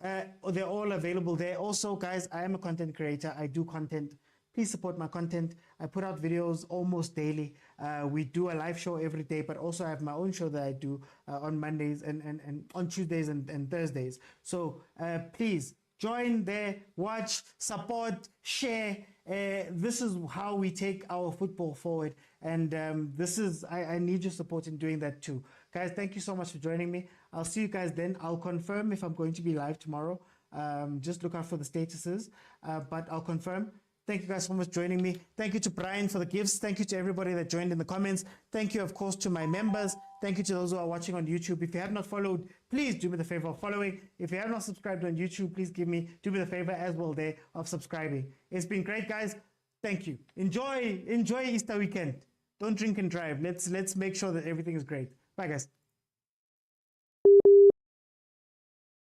S1: they're all available there. Also, guys, I am a content creator. I do content. Please support my content. I put out videos almost daily. We do a live show every day, but also I have my own show that I do on Mondays and on Tuesdays and Thursdays. So please join there, watch, support, share. This is how we take our football forward. And I need your support in doing that too. Guys, thank you so much for joining me. I'll see you guys then. I'll confirm if I'm going to be live tomorrow. Just look out for the statuses, but I'll confirm. Thank you guys so much for joining me. Thank you to Brian for the gifts. Thank you to everybody that joined in the comments. Thank you, of course, to my members. Thank you to those who are watching on YouTube. If you have not followed, please do me the favor of following. If you have not subscribed on YouTube, please do me the favor as well there of subscribing. It's been great, guys. Thank you. Enjoy Easter weekend. Don't drink and drive. Let's make sure that everything is great. Bye, guys.